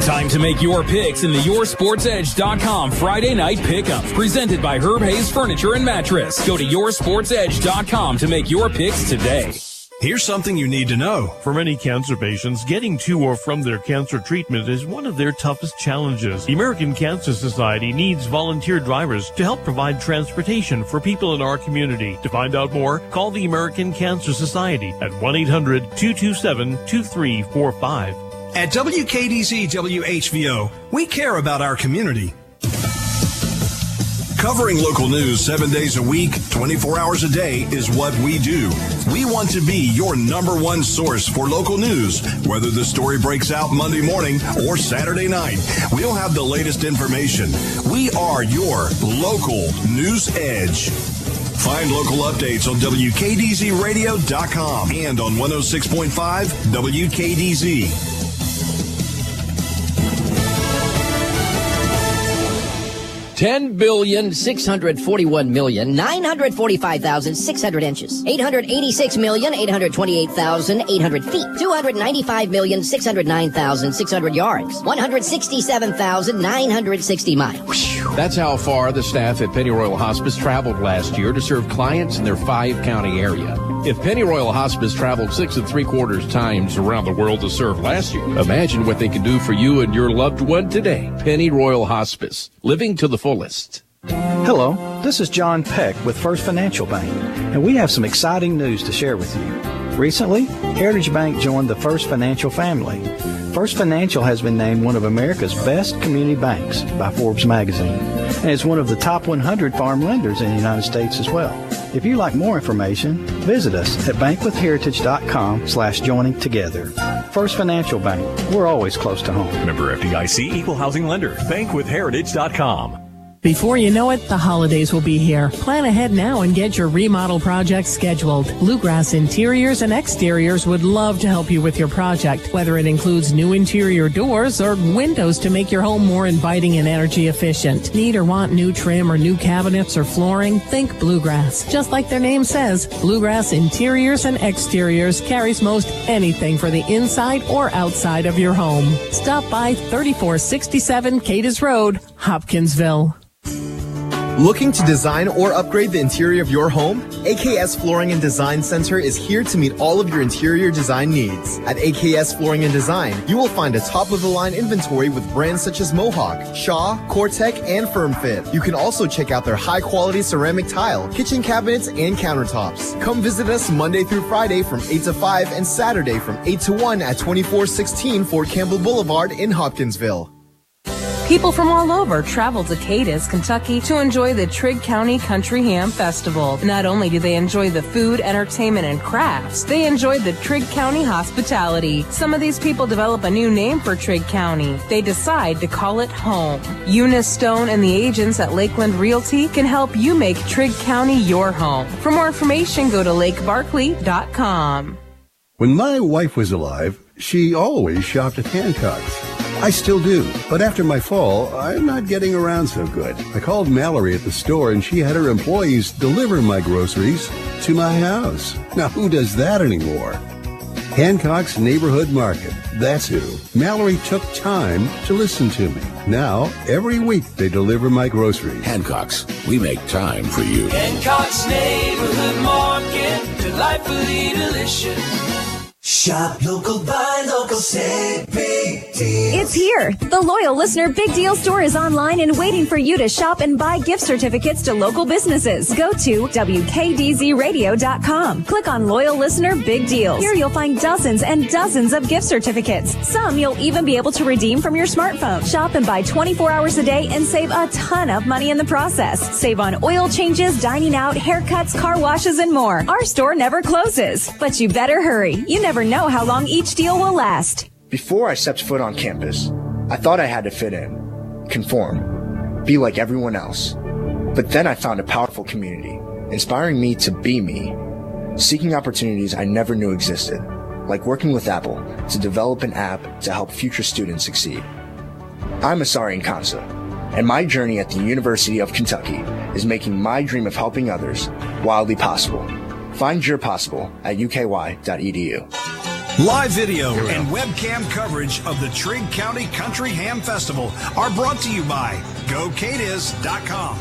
[SPEAKER 14] Time to make your picks in the YourSportsEdge.com Friday Night Pickup, presented by Herb Hayes Furniture and Mattress. Go to YourSportsEdge.com to make your picks today.
[SPEAKER 13] Here's something you need to know.
[SPEAKER 22] For many cancer patients, getting to or from their cancer treatment is one of their toughest challenges. The American Cancer Society needs volunteer drivers to help provide transportation for people in our community. To find out more, call the American Cancer Society at 1-800-227-2345.
[SPEAKER 13] At WKDZ WHVO, we care about our community. Covering local news 7 days a week, 24 hours a day is what we do. We want to be your number one source for local news. Whether the story breaks out Monday morning or Saturday night, we'll have the latest information. We are your local news edge. Find local updates on WKDZRadio.com and on 106.5 WKDZ.
[SPEAKER 23] $10,641,945,600 inches, 886,828,800 feet, 295,609,600 yards, 167,960 miles.
[SPEAKER 17] That's how far the staff at Pennyroyal Hospice traveled last year to serve clients in their 5-county area. If Pennyroyal Hospice traveled 6 3/4 times around the world to serve last year, imagine what they can do for you and your loved one today. Pennyroyal Hospice, living to the fullest.
[SPEAKER 18] Hello, this is John Peck with First Financial Bank, and we have some exciting news to share with you. Recently, Heritage Bank joined the First Financial family. First Financial has been named one of America's best community banks by Forbes magazine, and is one of the top 100 farm lenders in the United States as well. If you'd like more information, visit us at bankwithheritage.com/joining together. First Financial Bank, we're always close to home.
[SPEAKER 24] Member FDIC, Equal Housing Lender, bankwithheritage.com.
[SPEAKER 1] Before you know it, the holidays will be here. Plan ahead now and get your remodel project scheduled. Bluegrass Interiors and Exteriors would love to help you with your project, whether it includes new interior doors or windows to make your home more inviting and energy efficient. Need or want new trim or new cabinets or flooring? Think Bluegrass. Just like their name says, Bluegrass Interiors and Exteriors carries most anything for the inside or outside of your home. Stop by 3467 Cadiz Road, Hopkinsville.
[SPEAKER 2] Looking to design or upgrade the interior of your home? AKS Flooring and Design Center is here to meet all of your interior design needs. At AKS Flooring and Design, you will find a top-of-the-line inventory with brands such as Mohawk, Shaw, Cortec, and FirmFit. You can also check out their high-quality ceramic tile, kitchen cabinets, and countertops. Come visit us Monday through Friday from 8 to 5 and Saturday from 8 to 1 at 2416 Fort Campbell Boulevard in Hopkinsville.
[SPEAKER 9] People from all over travel to Cadiz, Kentucky to enjoy the Trigg County Country Ham Festival. Not only do they enjoy the food, entertainment, and crafts, they enjoy the Trigg County hospitality. Some of these people develop a new name for Trigg County. They decide to call it home. Eunice Stone and the agents at Lakeland Realty can help you make Trigg County your home. For more information, go to lakebarkley.com.
[SPEAKER 24] When my wife was alive, she always shopped at Hancock's. I still do, but after my fall, I'm not getting around so good. I called Mallory at the store and she had her employees deliver my groceries to my house. Now, who does that anymore? Hancock's Neighborhood Market. That's who. Mallory took time to listen to me. Now, every week they deliver my groceries.
[SPEAKER 25] Hancock's, we make time for you.
[SPEAKER 26] Hancock's Neighborhood Market, delightfully delicious. Shop local, buy local, save big deals.
[SPEAKER 27] It's here. The Loyal Listener Big Deal Store is online and waiting for you to shop and buy gift certificates to local businesses. Go to WKDZRadio.com. Click on Loyal Listener Big Deals. Here you'll find dozens and dozens of gift certificates. Some you'll even be able to redeem from your smartphone. Shop and buy 24 hours a day and save a ton of money in the process. Save on oil changes, dining out, haircuts, car washes, and more. Our store never closes, but you better hurry. You never know how long each deal will last.
[SPEAKER 28] Before I stepped foot on campus, I thought I had to fit in, conform, be like everyone else. But then I found a powerful community, inspiring me to be me, seeking opportunities I never knew existed, like working with Apple to develop an app to help future students succeed. I'm Asari Nkansa, and my journey at the University of Kentucky is making my dream of helping others wildly possible. Find your possible at uky.edu.
[SPEAKER 13] Live video and webcam coverage of the Trigg County Country Ham Festival are brought to you by GoCadiz.com.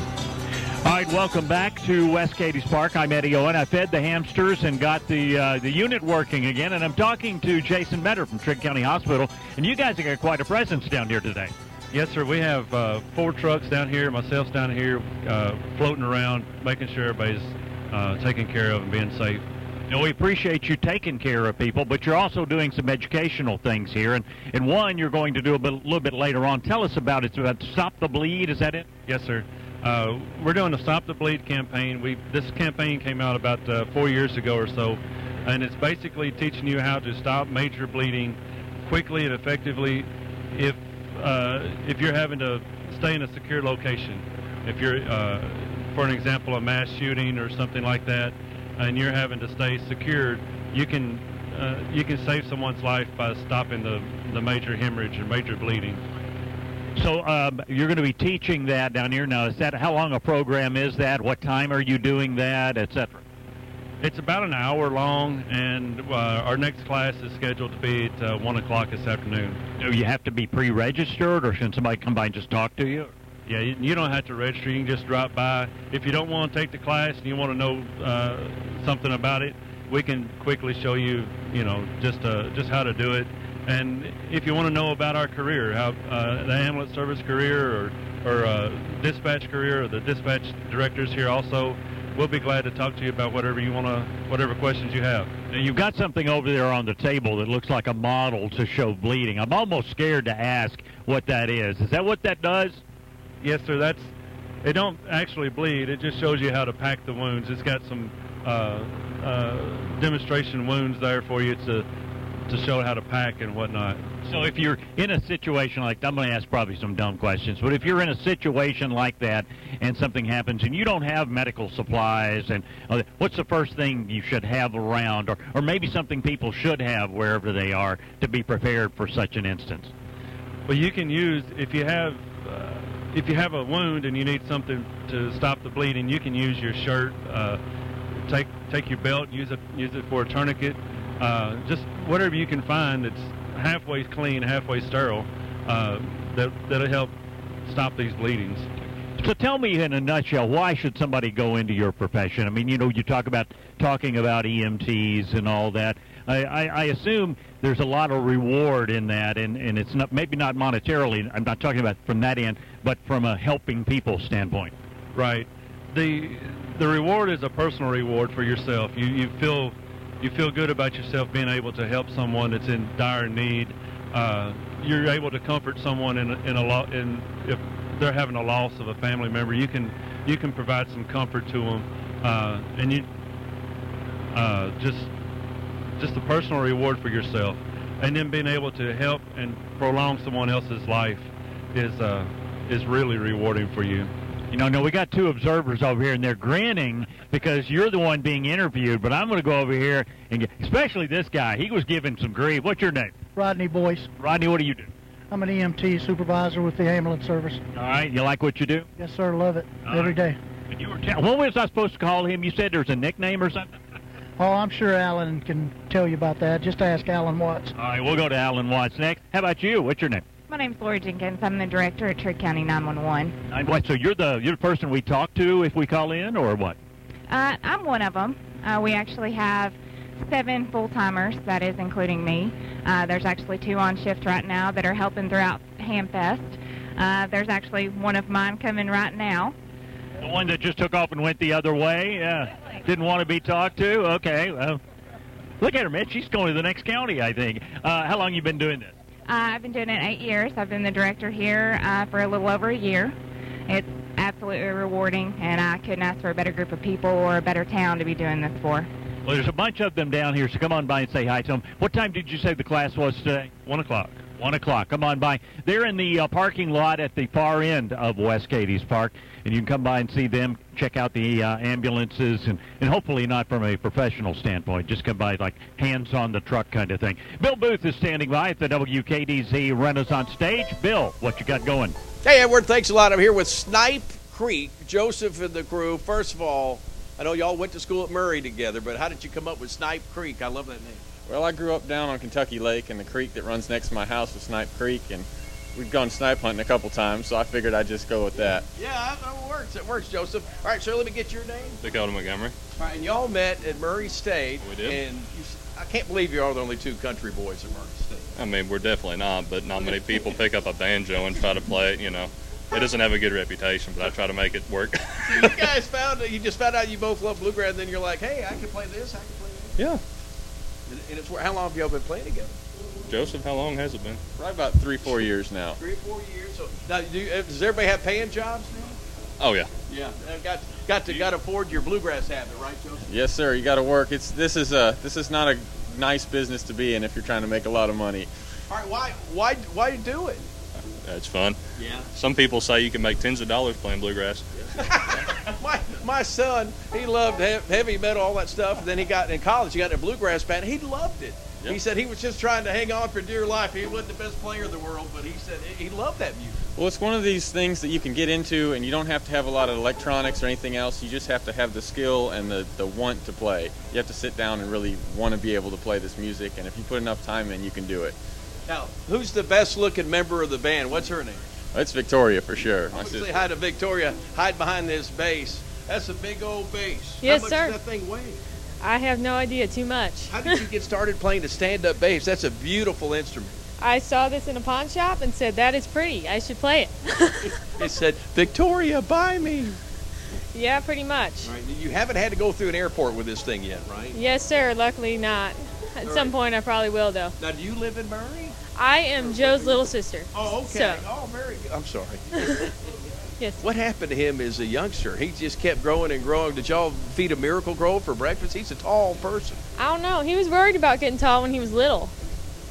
[SPEAKER 10] All right, welcome back to West Cadiz Park. I'm Eddie Owen. I fed the hamsters and got the unit working again, and I'm talking to Jason Metter from Trigg County Hospital, and you guys have got quite a presence down here today.
[SPEAKER 29] Yes, sir. We have 4 trucks down here, myself down here, floating around, making sure everybody's taken care of and being safe.
[SPEAKER 10] And we appreciate you taking care of people, but you're also doing some educational things here. And one you're going to do a little bit later on. Tell us about it. It's about Stop the Bleed. Is that it?
[SPEAKER 29] Yes, sir. We're doing the Stop the Bleed campaign. This campaign came out about 4 years ago or so, and it's basically teaching you how to stop major bleeding quickly and effectively if you're having to stay in a secure location. If you're, for an example, a mass shooting or something like that, and you're having to stay secured, you can save someone's life by stopping the major hemorrhage or major bleeding.
[SPEAKER 10] So you're going to be teaching that down here now. Is that how long a program is that? What time are you doing that, etc.?
[SPEAKER 29] It's about an hour long, and our next class is scheduled to be at 1 o'clock this afternoon.
[SPEAKER 10] Do you have to be pre-registered, or can somebody come by and just talk to you?
[SPEAKER 29] Yeah, you don't have to register. You can just drop by. If you don't want to take the class and you want to know something about it, we can quickly show you, just how to do it. And if you want to know about our career, how the ambulance service career or dispatch career, or the dispatch directors here also, we'll be glad to talk to you about whatever questions you have.
[SPEAKER 10] Now, you've got something over there on the table that looks like a model to show bleeding. I'm almost scared to ask what that is. Is that what that does?
[SPEAKER 29] Yes, sir. It don't actually bleed. It just shows you how to pack the wounds. It's got some demonstration wounds there for you. It's to show how to pack and whatnot.
[SPEAKER 10] So if you're in a situation like, I'm going to ask probably some dumb questions, but if you're in a situation like that and something happens and you don't have medical supplies, and what's the first thing you should have around, or maybe something people should have wherever they are to be prepared for such an instance?
[SPEAKER 29] Well, you can use, if you have a wound and you need something to stop the bleeding, you can use your shirt, take your belt, use it for a tourniquet, just whatever you can find that's halfway clean, halfway sterile, that'll help stop these bleedings.
[SPEAKER 10] So tell me in a nutshell, why should somebody go into your profession? I mean, you talking about EMTs and all that. I assume there's a lot of reward in that, and it's not, maybe not monetarily. I'm not talking about from that end, but from a helping people standpoint.
[SPEAKER 29] Right. The reward is a personal reward for yourself. You feel good about yourself being able to help someone that's in dire need. You're able to comfort someone if they're having a loss of a family member. You can provide some comfort to them, and you just a personal reward for yourself, and then being able to help and prolong someone else's life is really rewarding for you.
[SPEAKER 10] No, we got two observers over here, and they're grinning because you're the one being interviewed, but I'm going to go over here and especially this guy. He was giving some grief. What's your name?
[SPEAKER 3] Rodney Boyce.
[SPEAKER 10] Rodney, what do you do?
[SPEAKER 3] I'm an EMT supervisor with the ambulance service.
[SPEAKER 10] All right. You like what you do?
[SPEAKER 3] Yes, sir. Love it. Every day.
[SPEAKER 10] And you were what was I supposed to call him? You said there's a nickname or something?
[SPEAKER 3] Oh, I'm sure Alan can tell you about that. Just ask Alan Watts.
[SPEAKER 10] All right. We'll go to Alan Watts next. How about you? What's your name?
[SPEAKER 5] My name's Lori Jenkins. I'm the director at Trigg County 911.
[SPEAKER 10] So you're the person we talk to if we call in, or what?
[SPEAKER 5] I'm one of them. We actually have 7 full-timers, that is including me. There's actually 2 on shift right now that are helping throughout Hamfest. There's actually one of mine coming right now.
[SPEAKER 10] The one that just took off and went the other way? Didn't want to be talked to? Okay. Well, look at her, Mitch. She's going to the next county, I think. How long you been doing this?
[SPEAKER 5] I've been doing it 8 years. I've been the director here for a little over a year. It's absolutely rewarding, and I couldn't ask for a better group of people or a better town to be doing this for.
[SPEAKER 10] Well, there's a bunch of them down here, so come on by and say hi to them. What time did you say the class was today?
[SPEAKER 29] 1 o'clock.
[SPEAKER 10] 1 o'clock. Come on by. They're in the parking lot at the far end of West Cadiz Park, and you can come by and see them, check out the ambulances, and hopefully not from a professional standpoint. Just come by like hands on the truck kind of thing. Bill Booth is standing by at the WKDZ Renaissance stage. Bill, what you got going?
[SPEAKER 6] Hey, Edward, thanks a lot. I'm here with Snipe Creek, Joseph and the crew. First of all, I know y'all went to school at Murray together, but how did you come up with Snipe Creek? I love that name.
[SPEAKER 7] Well, I grew up down on Kentucky Lake, and the creek that runs next to my house was Snipe Creek, and we've gone snipe hunting a couple times, so I figured I'd just go with that.
[SPEAKER 6] Yeah, it works. It works, Joseph. All right, sir, let me get your name.
[SPEAKER 7] Dakota Montgomery.
[SPEAKER 6] All right, and y'all met at Murray State.
[SPEAKER 7] We did.
[SPEAKER 6] And I can't believe you are the only 2 country boys at Murray State.
[SPEAKER 7] I mean, we're definitely not, but not many people pick up a banjo and try to play it, It doesn't have a good reputation, but I try to make it work.
[SPEAKER 6] So you just found out you both love bluegrass, and then you're like, hey, I can play this, I can play that.
[SPEAKER 7] Yeah.
[SPEAKER 6] And it's how long have y'all been playing together?
[SPEAKER 7] Joseph, how long has it been? Probably about 3-4 years now.
[SPEAKER 6] 3 or 4 years. So now, does everybody have paying jobs now?
[SPEAKER 7] Oh yeah.
[SPEAKER 6] Yeah. Got to afford your bluegrass habit, right, Joseph?
[SPEAKER 7] Yes, sir. You got to work. This is not a nice business to be in if you're trying to make a lot of money.
[SPEAKER 6] All right. Why do it?
[SPEAKER 7] It's fun.
[SPEAKER 6] Yeah.
[SPEAKER 7] Some people say you can make tens of dollars playing bluegrass.
[SPEAKER 6] My son, he loved heavy metal, all that stuff. And then he got in college. He got in a bluegrass band. He loved it. Yep. He said he was just trying to hang on for dear life. He wasn't the best player in the world, but he said he loved that music.
[SPEAKER 7] Well, it's one of these things that you can get into, and you don't have to have a lot of electronics or anything else. You just have to have the skill and the want to play. You have to sit down and really want to be able to play this music, and if you put enough time in, you can do it.
[SPEAKER 6] Now, who's the best-looking member of the band? What's her name?
[SPEAKER 7] It's Victoria, for sure.
[SPEAKER 6] I'm going to say hi to Victoria. Hide behind this bass. That's a big old bass.
[SPEAKER 15] Yes,
[SPEAKER 6] How much
[SPEAKER 15] sir.
[SPEAKER 6] does that thing weigh?
[SPEAKER 15] I have no idea. Too much.
[SPEAKER 6] How did you get started playing the stand-up bass? That's a beautiful instrument.
[SPEAKER 15] I saw this in a pawn shop and said, that is pretty. I should play it.
[SPEAKER 6] It said, Victoria, buy me.
[SPEAKER 15] Yeah, pretty much.
[SPEAKER 6] All right. You haven't had to go through an airport with this thing yet, right?
[SPEAKER 15] Yes, sir. Luckily not. At some point I probably will, though.
[SPEAKER 6] Now, do you live in Murray?
[SPEAKER 15] I am Joe's little sister.
[SPEAKER 6] Oh, okay.
[SPEAKER 15] So.
[SPEAKER 6] Oh, very good. I'm sorry.
[SPEAKER 15] Yes.
[SPEAKER 6] What happened to him as a youngster? He just kept growing and growing. Did y'all feed a Miracle Grow for breakfast? He's a tall person.
[SPEAKER 15] I don't know. He was worried about getting tall when he was little.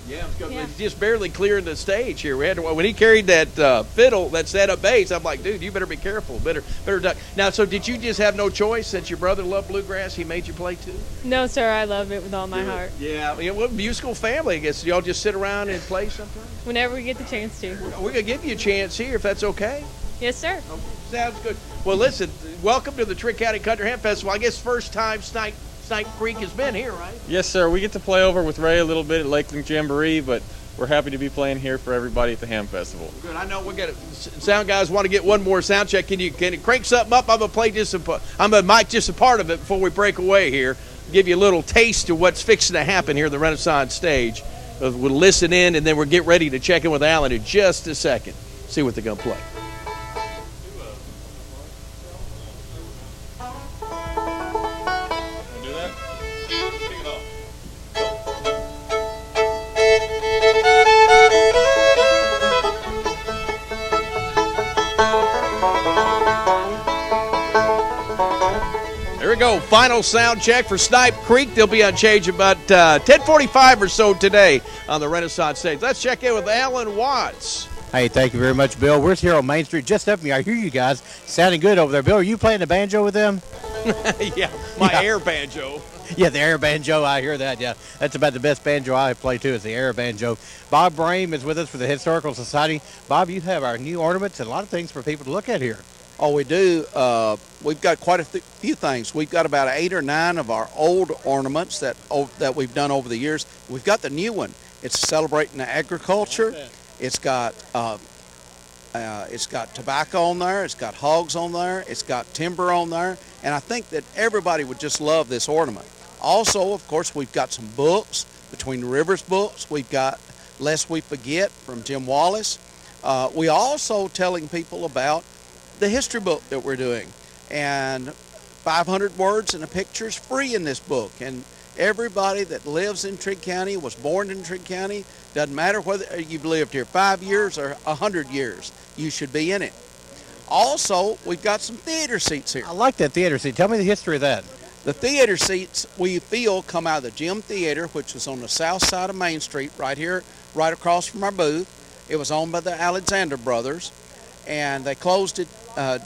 [SPEAKER 6] Yeah, it's just barely clearing the stage here. We had to, when he carried that fiddle, that set-up bass, I'm like, dude, you better be careful. Better duck. Now, so did you just have no choice since your brother loved bluegrass? He made you play too?
[SPEAKER 15] No, sir. I love it with all my heart.
[SPEAKER 6] Yeah. What musical family? I guess y'all just sit around and play sometimes? Whenever
[SPEAKER 15] we get the chance to.
[SPEAKER 6] We're going to give you a chance here if that's okay.
[SPEAKER 15] Yes, sir.
[SPEAKER 6] Okay. Sounds good. Well, listen, welcome to the Trigg County Country Ham Festival. I guess first time Snipe Creek has been here, right?
[SPEAKER 7] Yes, sir. We get to play over with Ray a little bit at Lakeland Jamboree, but we're happy to be playing here for everybody at the Ham Festival.
[SPEAKER 6] Good. I know we got sound guys want to get one more sound check. Can you crank something up? I'm gonna mic just a part of it before we break away here. Give you a little taste of what's fixing to happen here at the Renaissance stage. We'll listen in, and then we'll get ready to check in with Alan in just a second. See what they're gonna play. Go. Final sound check for Snipe Creek. They'll be on stage about 10:45 or so today on the Renaissance stage. Let's check in with Alan Watts.
[SPEAKER 4] Hey, thank you very much, Bill. We're here on Main Street, just up from me. I hear you guys sounding good over there. Bill, are you playing the banjo with them?
[SPEAKER 6] Yeah, my air banjo.
[SPEAKER 4] Yeah, the air banjo. I hear that. Yeah, that's about the best banjo I play too. Is the air banjo. Bob Brame is with us for the Historical Society. Bob, you have our new ornaments and a lot of things for people to look at here.
[SPEAKER 8] Oh, we do. We've got quite a few things. We've got about 8 or 9 of our old ornaments that we've done over the years. We've got the new one. It's celebrating the agriculture. It's got tobacco on there. It's got hogs on there. It's got timber on there. And I think that everybody would just love this ornament. Also, of course, we've got some books, Between the Rivers books. We've got Lest We Forget from Jim Wallace. We also telling people about the history book that we're doing, and 500 words and a picture is free in this book. And everybody that lives in Trigg County, was born in Trigg County, doesn't matter whether you've lived here 5 years or 100 years, you should be in it. Also, we've got some theater seats here.
[SPEAKER 4] I like that theater seat. Tell me the history of that.
[SPEAKER 8] The theater seats, we feel, come out of the Gym Theater, which is on the south side of Main Street, right here, right across from our booth. It was owned by the Alexander brothers, and they closed it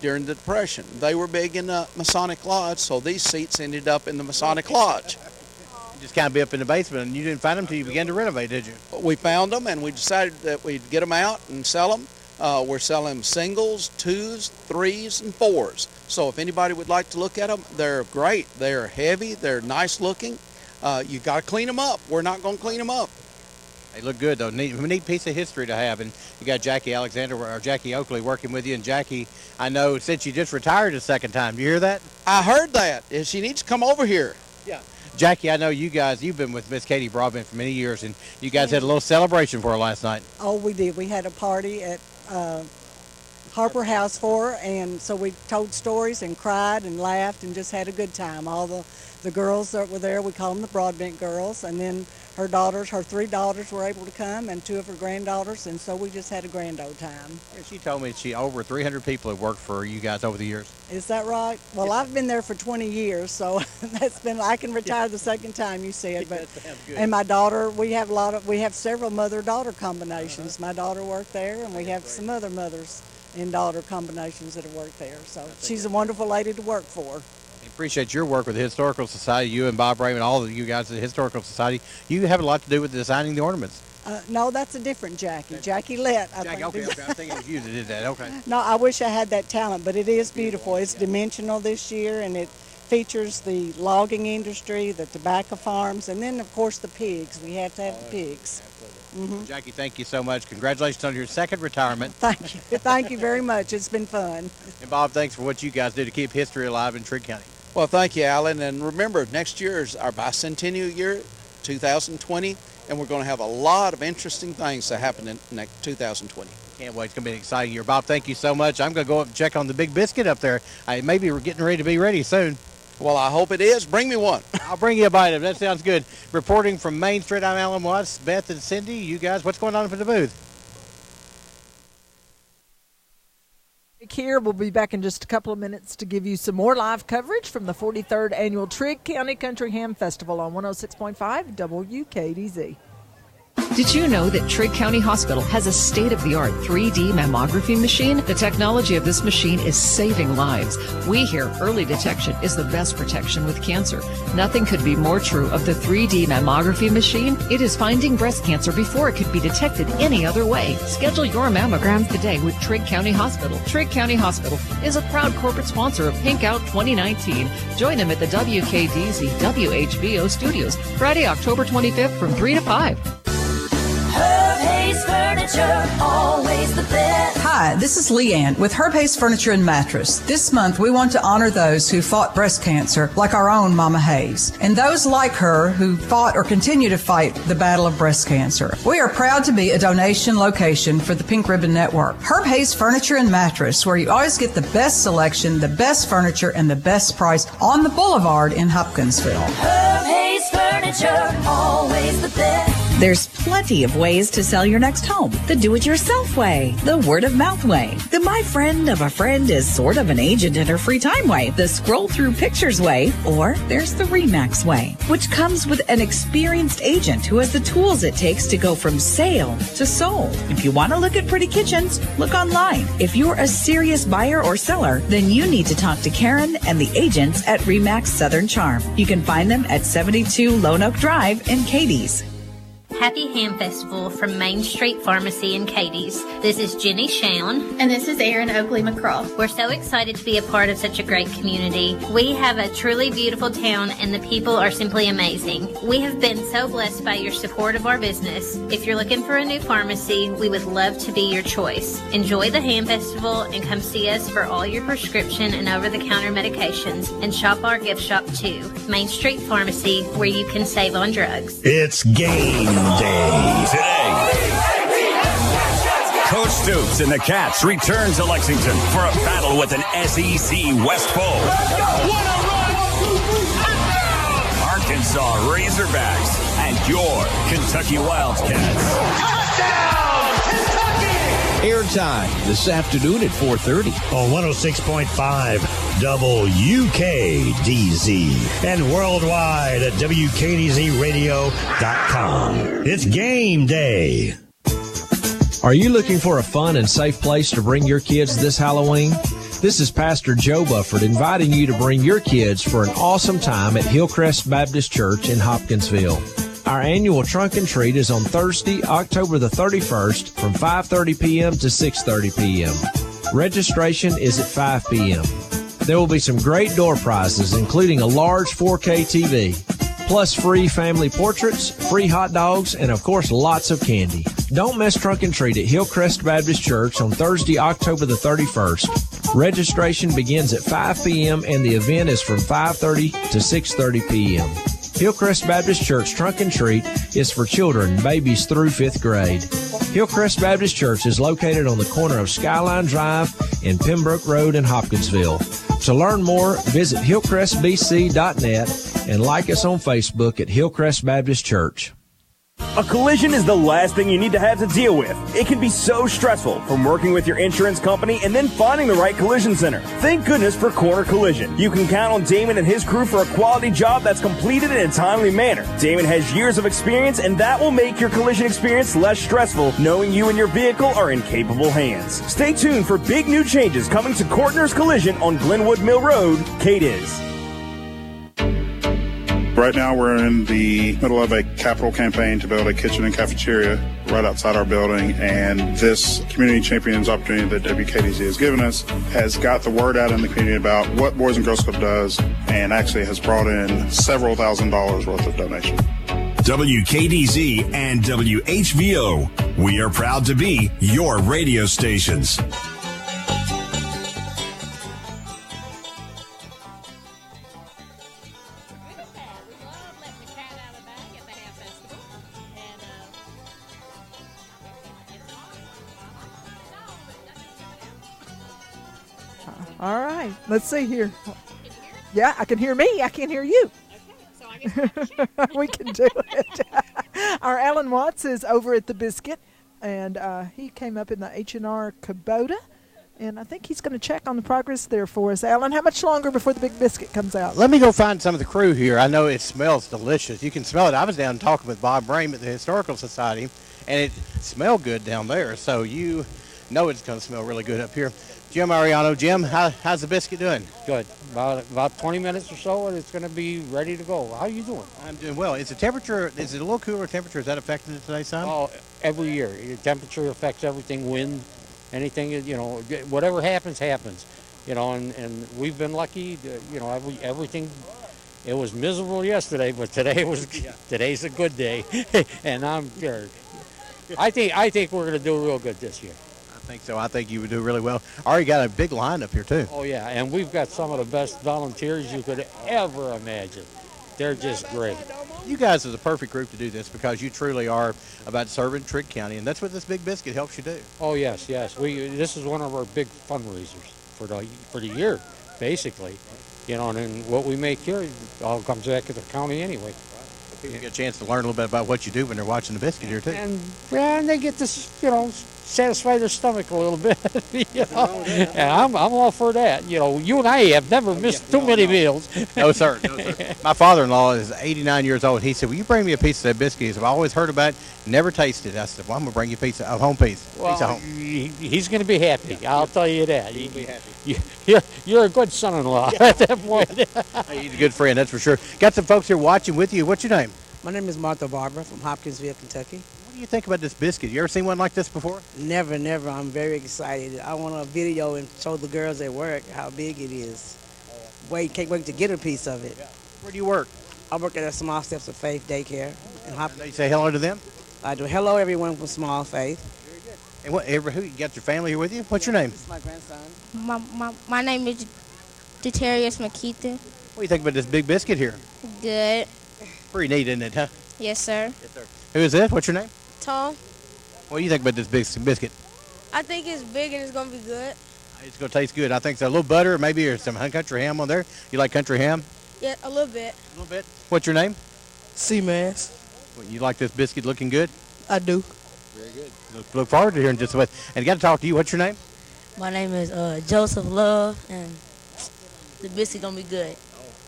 [SPEAKER 8] during the Depression. They were big in the Masonic Lodge, so these seats ended up in the Masonic Lodge.
[SPEAKER 4] You just kind of be up in the basement, and you didn't find them until you began to renovate, did you?
[SPEAKER 8] We found them, and we decided that we'd get them out and sell them. We're selling singles, 2s, 3s, and 4s. So if anybody would like to look at them, they're great. They're heavy. They're nice looking. You got to clean them up. We're not going to clean them up.
[SPEAKER 4] They look good, though. Neat piece of history to have. And you got Jackie Alexander, or Jackie Oakley, working with you. And Jackie, I know, since you just retired a second time. Do you hear that?
[SPEAKER 8] I heard that. She needs to come over here.
[SPEAKER 4] Yeah. Jackie, I know you guys, you've been with Miss Katie Broadbent for many years, and you guys had a little celebration for her last night.
[SPEAKER 11] Oh, we did. We had a party at Harper House for her, and so we told stories and cried and laughed and just had a good time. All the girls that were there, we call them the Broadbent girls, and then her 3 daughters were able to come, and 2 of her granddaughters, and so we just had a grand old time.
[SPEAKER 4] Yeah, she told me over 300 people have worked for you guys over the years.
[SPEAKER 11] Is that right? Well, yeah. I've been there for 20 years, so that's been, I can retire the second time, you said. But and my daughter, we have several mother-daughter combinations. My daughter worked there, and we have some other mothers and daughter combinations that have worked there. So she's a wonderful lady to work for.
[SPEAKER 4] Appreciate your work with the Historical Society, you and Bob Brame and all of you guys at the Historical Society. You have a lot to do with designing the ornaments.
[SPEAKER 11] No, that's a different Jackie. Jackie Lett.
[SPEAKER 4] Okay. I think it was you that did that. Okay.
[SPEAKER 11] No, I wish I had that talent, but it is beautiful. It's dimensional this year, and it features the logging industry, the tobacco farms, and then, of course, the pigs. We have to have the pigs.
[SPEAKER 4] Mm-hmm. Jackie, thank you so much. Congratulations on your second retirement.
[SPEAKER 11] Thank you. Thank you very much. It's been fun.
[SPEAKER 4] And Bob, thanks for what you guys do to keep history alive in Trigg County.
[SPEAKER 8] Well, thank you, Alan. And remember, next year is our bicentennial year, 2020, and we're going to have a lot of interesting things that happen in 2020.
[SPEAKER 4] Can't wait. It's going to be an exciting year. Bob, thank you so much. I'm going to go up and check on the Big Biscuit up there. Maybe we're getting ready to be ready soon.
[SPEAKER 8] Well, I hope it is. Bring me one.
[SPEAKER 4] I'll bring you a bite of it. That sounds good. Reporting from Main Street, I'm Alan Watts. Beth and Cindy, you guys, what's going on up in the booth?
[SPEAKER 12] Here, we'll be back in just a couple of minutes to give you some more live coverage from the 43rd Annual Trigg County Country Ham Festival on 106.5 WKDZ.
[SPEAKER 14] Did you know that Trigg County Hospital has a state-of-the-art 3D mammography machine? The technology of this machine is saving lives. We hear early detection is the best protection with cancer. Nothing could be more true of the 3D mammography machine. It is finding breast cancer before it could be detected any other way. Schedule your mammograms today with Trigg County Hospital. Trigg County Hospital is a proud corporate sponsor of Pink Out 2019. Join them at the WKDZ WHBO Studios, Friday, October 25th from 3 to 5.
[SPEAKER 26] Herb Hayes Furniture, always the best.
[SPEAKER 16] Hi, this is Leanne with Herb Hayes Furniture and Mattress. This month we want to honor those who fought breast cancer, like our own Mama Hayes, and those like her who fought or continue to fight the battle of breast cancer. We are proud to be a donation location for the Pink Ribbon Network. Herb Hayes Furniture and Mattress, where you always get the best selection, the best furniture, and the best price on the boulevard in Hopkinsville.
[SPEAKER 26] Herb Hayes Furniture, always the best.
[SPEAKER 17] There's plenty of ways to sell your next home. The do-it-yourself way, the word-of-mouth way, the my friend of a friend is sort of an agent in her free time way, the scroll-through-pictures way, or there's the RE/MAX way, which comes with an experienced agent who has the tools it takes to go from sale to sold. If you want to look at pretty kitchens, look online. If you're a serious buyer or seller, then you need to talk to Karen and the agents at RE/MAX Southern Charm. You can find them at 72 Lone Oak Drive in Cadiz.
[SPEAKER 18] Happy Ham Festival from Main Street Pharmacy in Cadiz. This is Jenny Shown.
[SPEAKER 19] And this is Erin Oakley McCraw.
[SPEAKER 18] We're so excited to be a part of such a great community. We have a truly beautiful town and the people are simply amazing. We have been so blessed by your support of our business. If you're looking for a new pharmacy, we would love to be your choice. Enjoy the Ham Festival and come see us for all your prescription and over-the-counter medications, and shop our gift shop too. Main Street Pharmacy, where you can save on drugs.
[SPEAKER 20] It's game day today. Coach Stoops and the Cats return to Lexington for a battle with an SEC West foe. Arkansas Razorbacks and your Kentucky Wildcats.
[SPEAKER 21] Touchdown, Kentucky!
[SPEAKER 22] Airtime this afternoon at 4:30
[SPEAKER 23] on 106.5 WKDZ and worldwide at WKDZradio.com. It's game day.
[SPEAKER 22] Are you looking for a fun and safe place to bring your kids this Halloween? This is Pastor Joe Bufford inviting you to bring your kids for an awesome time at Hillcrest Baptist Church in Hopkinsville. Our annual Trunk and Treat is on Thursday, October the 31st from 5:30 p.m. to 6:30 p.m. Registration is at 5 p.m. There will be some great door prizes, including a large 4K TV, plus free family portraits, free hot dogs, and of course lots of candy. Don't miss Trunk and Treat at Hillcrest Baptist Church on Thursday, October the 31st. Registration begins at 5 p.m. and the event is from 5:30 to 6:30 p.m. Hillcrest Baptist Church Trunk and Treat is for children, babies through 5th grade. Hillcrest Baptist Church is located on the corner of Skyline Drive and Pembroke Road in Hopkinsville. To learn more, visit hillcrestbc.net and like us on Facebook at Hillcrest Baptist Church.
[SPEAKER 30] A collision is the last thing you need to have to deal with. It can be so stressful, from working with your insurance company and then finding the right collision center. Thank goodness for Corner Collision. You can count on Damon and his crew for a quality job that's completed in a timely manner. Damon has years of experience, and that will make your collision experience less stressful, knowing you and your vehicle are in capable hands. Stay tuned for big new changes coming to Cortner's Collision on Glenwood Mill Road, Cadiz.
[SPEAKER 31] Right now we're in the middle of a capital campaign to build a kitchen and cafeteria right outside our building, and this Community Champions opportunity that WKDZ has given us has got the word out in the community about what Boys and Girls Club does, and actually has brought in several $1,000s worth of donations.
[SPEAKER 13] WKDZ and WHVO, we are proud to be your radio stations.
[SPEAKER 12] All right, let's see here. Yeah, I can hear me. I can't hear you. Okay, so I guess we can do it. Our Alan Watts is over at the Biscuit, and he came up in the H&R Kubota And I think he's going to check on the progress there for us. Alan, how much longer before the Big Biscuit comes out?
[SPEAKER 4] Let me go find some of the crew here. I know it smells delicious. You can smell it. I was down talking with Bob Brame at the Historical Society, and it smelled good down there. So you know it's going to smell really good up here. Jim Ariano. Jim, how's the biscuit doing?
[SPEAKER 1] Good. About 20 minutes or so, and it's going to be ready to go. How are you doing?
[SPEAKER 4] I'm doing well. Is it a little cooler temperature? Is that affecting it today, son?
[SPEAKER 1] Oh, every year. Your temperature affects everything, wind, anything, whatever happens, and we've been lucky, everything. It was miserable yesterday, but today's a good day, and I think we're going to do real good this year.
[SPEAKER 4] I think so. I think you would do really well. Already got a big line up here, too.
[SPEAKER 1] Oh, yeah, and we've got some of the best volunteers you could ever imagine. They're just great.
[SPEAKER 4] You guys are the perfect group to do this because you truly are about serving Trigg County, and that's what this Big Biscuit helps you do.
[SPEAKER 1] Oh, yes. This is one of our big fundraisers for the year, basically. And then what we make here all comes back to the county anyway.
[SPEAKER 4] People get a chance to learn a little bit about what you do when they're watching the biscuit here, too.
[SPEAKER 1] And they get to, satisfy their stomach a little bit, And I'm all for that. You and I have never missed too many meals.
[SPEAKER 4] No, sir. My father-in-law is 89 years old. He said, will you bring me a piece of that biscuit? He said, I've always heard about it, never tasted it. I said, well, I'm going to bring you a home piece.
[SPEAKER 1] Well,
[SPEAKER 4] piece of home.
[SPEAKER 1] He's going to be happy. I'll tell you that.
[SPEAKER 4] He'll be happy.
[SPEAKER 1] You're a good son-in-law at that point.
[SPEAKER 4] He's a good friend, that's for sure. Got some folks here watching with you. What's your name?
[SPEAKER 2] My name is Martha Barber from Hopkinsville, Kentucky.
[SPEAKER 4] What do you think about this biscuit? You ever seen one like this before?
[SPEAKER 2] Never. I'm very excited. I want a video and show the girls at work how big it is. Can't wait to get a piece of it.
[SPEAKER 4] Where do you work?
[SPEAKER 2] I work at a Small Steps of Faith daycare in Hopkins.
[SPEAKER 4] You say hello to them?
[SPEAKER 2] I do. Hello, everyone from Small Faith.
[SPEAKER 4] And who you got your family here with you? What's your name?
[SPEAKER 2] This is my grandson.
[SPEAKER 3] My name is Deterius Makita.
[SPEAKER 4] What do you think about this Big Biscuit here?
[SPEAKER 3] Good.
[SPEAKER 4] Pretty neat, isn't it, huh?
[SPEAKER 3] Yes, sir.
[SPEAKER 4] Yes, sir. Who is this? What's your name?
[SPEAKER 3] Tom.
[SPEAKER 4] What do you think about this big biscuit?
[SPEAKER 3] I think it's big and it's going to be good.
[SPEAKER 4] It's going to taste good. I think so. A little butter, maybe, or some country ham on there. You like country ham?
[SPEAKER 3] Yeah, a little bit.
[SPEAKER 4] A little bit. What's your name?
[SPEAKER 2] C-Mass.
[SPEAKER 4] You like this biscuit looking good?
[SPEAKER 2] I do.
[SPEAKER 4] Very good. Look forward to hearing just what. And I got to talk to you. What's your name?
[SPEAKER 3] My name is Joseph Love, and the biscuit going to be good.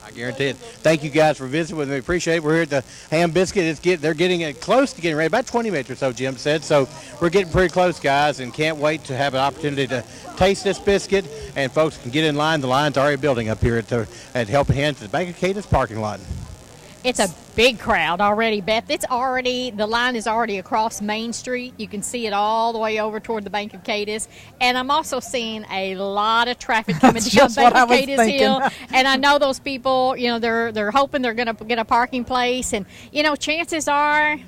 [SPEAKER 4] I guarantee it. Thank you guys for visiting with me. Appreciate it. We're here at the ham biscuit. They're getting it close to getting ready. About 20 minutes or so, Jim said. So we're getting pretty close, guys, and can't wait to have an opportunity to taste this biscuit. And folks can get in line. The line's already building up here at Helping Hands at the Bank of Cadiz parking lot.
[SPEAKER 5] It's a big crowd already, Beth. The line is already across Main Street. You can see it all the way over toward the Bank of Cadiz. And I'm also seeing a lot of traffic coming down Bank of Cadiz Hill. And I know those people, they're hoping they're going to get a parking place. And, chances are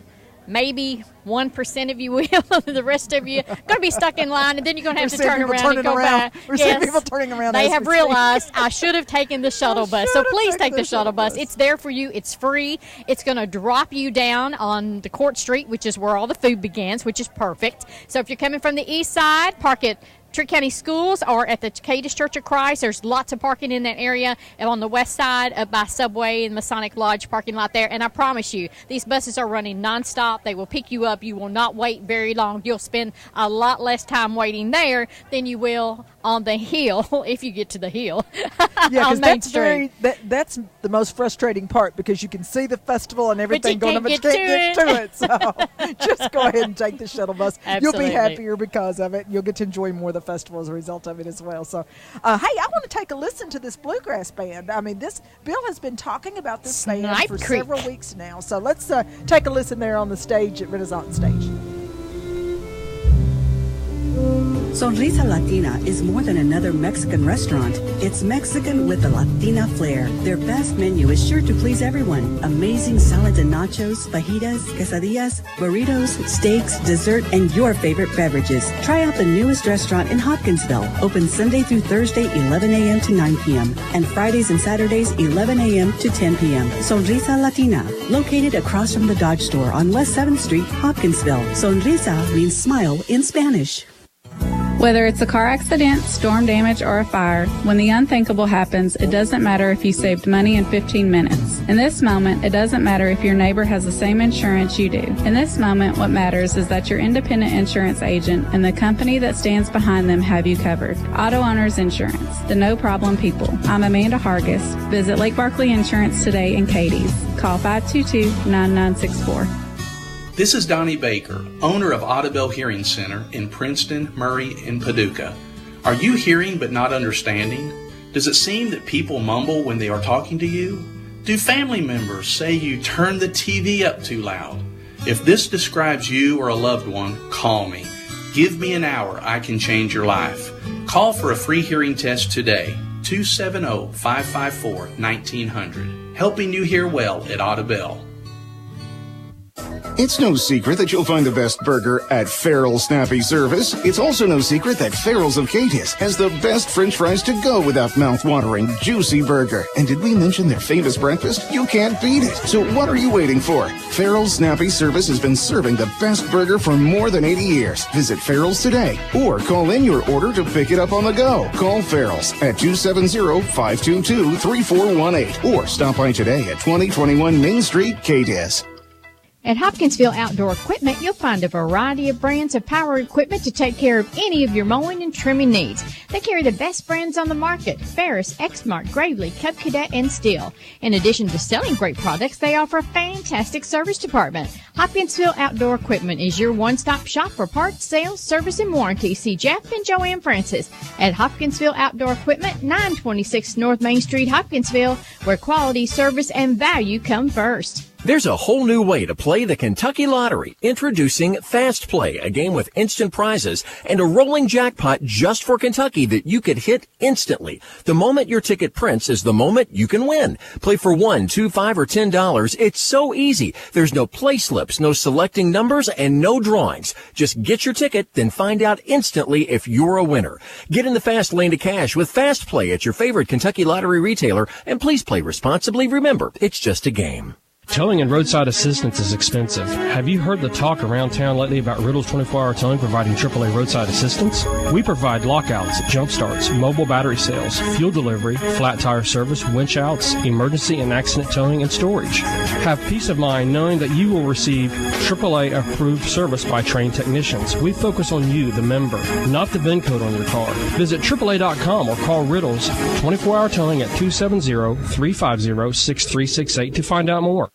[SPEAKER 5] maybe 1% of you will. The rest of you going to be stuck in line, and then you're going to have to turn around and go back.
[SPEAKER 12] We're seeing people turning around.
[SPEAKER 5] They have realized I should have taken the shuttle bus. So please take the shuttle bus. It's there for you. It's free. It's going to drop you down on the Court Street, which is where all the food begins, which is perfect. So if you're coming from the east side, park at Trigg County Schools or at the Cadiz Church of Christ. There's lots of parking in that area. And on the west side, up by Subway and Masonic Lodge parking lot there. And I promise you, these buses are running nonstop. They will pick you up. You will not wait very long. You'll spend a lot less time waiting there than you will on the hill if you get to the hill.
[SPEAKER 12] Yeah, because that's the most frustrating part, because you can see the festival and everything going on, but you can't get to it. So just go ahead and take the shuttle bus.
[SPEAKER 5] Absolutely.
[SPEAKER 12] You'll be happier because of it. You'll get to enjoy more of the festival as a result of it as well. So, hey, I want to take a listen to this bluegrass band. I mean, Bill has been talking about this band for several weeks now. So let's take a listen there on the stage at Renaissance Stage.
[SPEAKER 9] Sonrisa Latina is more than another Mexican restaurant. It's Mexican with a Latina flair. Their best menu is sure to please everyone. Amazing salads and nachos, fajitas, quesadillas, burritos, steaks, dessert, and your favorite beverages. Try out the newest restaurant in Hopkinsville. Open Sunday through Thursday, 11 a.m. to 9 p.m. and Fridays and Saturdays, 11 a.m. to 10 p.m. Sonrisa Latina, located across from the Dodge store on West 7th Street, Hopkinsville. Sonrisa means smile in Spanish.
[SPEAKER 6] Whether it's a car accident, storm damage, or a fire, when the unthinkable happens, it doesn't matter if you saved money in 15 minutes. In this moment, it doesn't matter if your neighbor has the same insurance you do. In this moment, what matters is that your independent insurance agent and the company that stands behind them have you covered. Auto Owners Insurance, the no-problem people. I'm Amanda Hargis. Visit Lake Barkley Insurance today in Cadiz. Call 522-9964.
[SPEAKER 7] This is Donnie Baker, owner of Audubell Hearing Center in Princeton, Murray, and Paducah. Are you hearing but not understanding? Does it seem that people mumble when they are talking to you? Do family members say you turn the TV up too loud? If this describes you or a loved one, call me. Give me an hour, I can change your life. Call for a free hearing test today, 270-554-1900. Helping you hear well at Audubell.
[SPEAKER 8] It's no secret that you'll find the best burger at Farrell's Snappy Service. It's also no secret that Farrell's of Cadiz has the best French fries to go with that mouth-watering, juicy burger. And did we mention their famous breakfast? You can't beat it. So what are you waiting for? Farrell's Snappy Service has been serving the best burger for more than 80 years. Visit Farrell's today or call in your order to pick it up on the go. Call Farrell's at 270-522-3418 or stop by today at 2021 Main Street, Cadiz.
[SPEAKER 5] At Hopkinsville Outdoor Equipment, you'll find a variety of brands of power equipment to take care of any of your mowing and trimming needs. They carry the best brands on the market: Ferris, Exmark, Gravely, Cub Cadet, and Stihl. In addition to selling great products, they offer a fantastic service department. Hopkinsville Outdoor Equipment is your one-stop shop for parts, sales, service, and warranty. See Jeff and Joanne Francis at Hopkinsville Outdoor Equipment, 926 North Main Street, Hopkinsville, where quality, service, and value come first.
[SPEAKER 10] There's a whole new way to play the Kentucky Lottery. Introducing Fast Play, a game with instant prizes and a rolling jackpot just for Kentucky that you could hit instantly. The moment your ticket prints is the moment you can win. Play for $1, $2, $5, or $10. It's so easy. There's no play slips, no selecting numbers, and no drawings. Just get your ticket, then find out instantly if you're a winner. Get in the fast lane to cash with Fast Play at your favorite Kentucky Lottery retailer, and please play responsibly. Remember, it's just a game.
[SPEAKER 11] Towing and roadside assistance is expensive. Have you heard the talk around town lately about Riddle's 24-hour towing providing AAA roadside assistance? We provide lockouts, jump starts, mobile battery sales, fuel delivery, flat tire service, winch outs, emergency and accident towing, and storage. Have peace of mind knowing that you will receive AAA approved service by trained technicians. We focus on you, the member, not the VIN code on your car. Visit AAA.com or call Riddle's 24-hour towing at 270-350-6368 to find out more.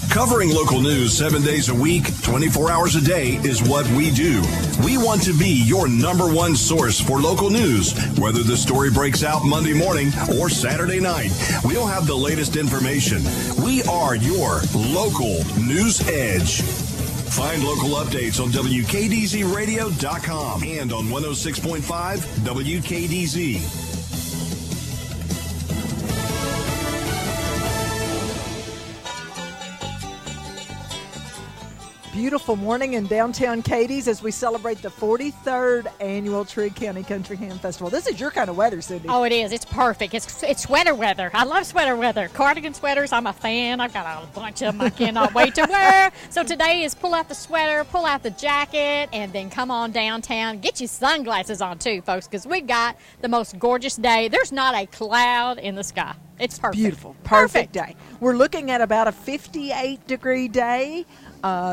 [SPEAKER 13] Covering local news 7 days a week, 24 hours a day is what we do. We want to be your number one source for local news. Whether the story breaks out Monday morning or Saturday night, we'll have the latest information. We are your local news edge. Find local updates on WKDZRadio.com and on 106.5 WKDZ.
[SPEAKER 12] Beautiful morning in downtown Cadiz as we celebrate the 43rd annual Trigg County Country Ham Festival. This is your kind of weather, Cindy.
[SPEAKER 5] Oh, it is. It's perfect. It's sweater weather. I love sweater weather. Cardigan sweaters, I'm a fan. I've got a bunch of them I cannot wait to wear. So today is pull out the sweater, pull out the jacket, and then come on downtown. Get your sunglasses on too, folks, because we've got the most gorgeous day. There's not a cloud in the sky. It's perfect.
[SPEAKER 12] Beautiful. Perfect day. We're looking at about a 58-degree day.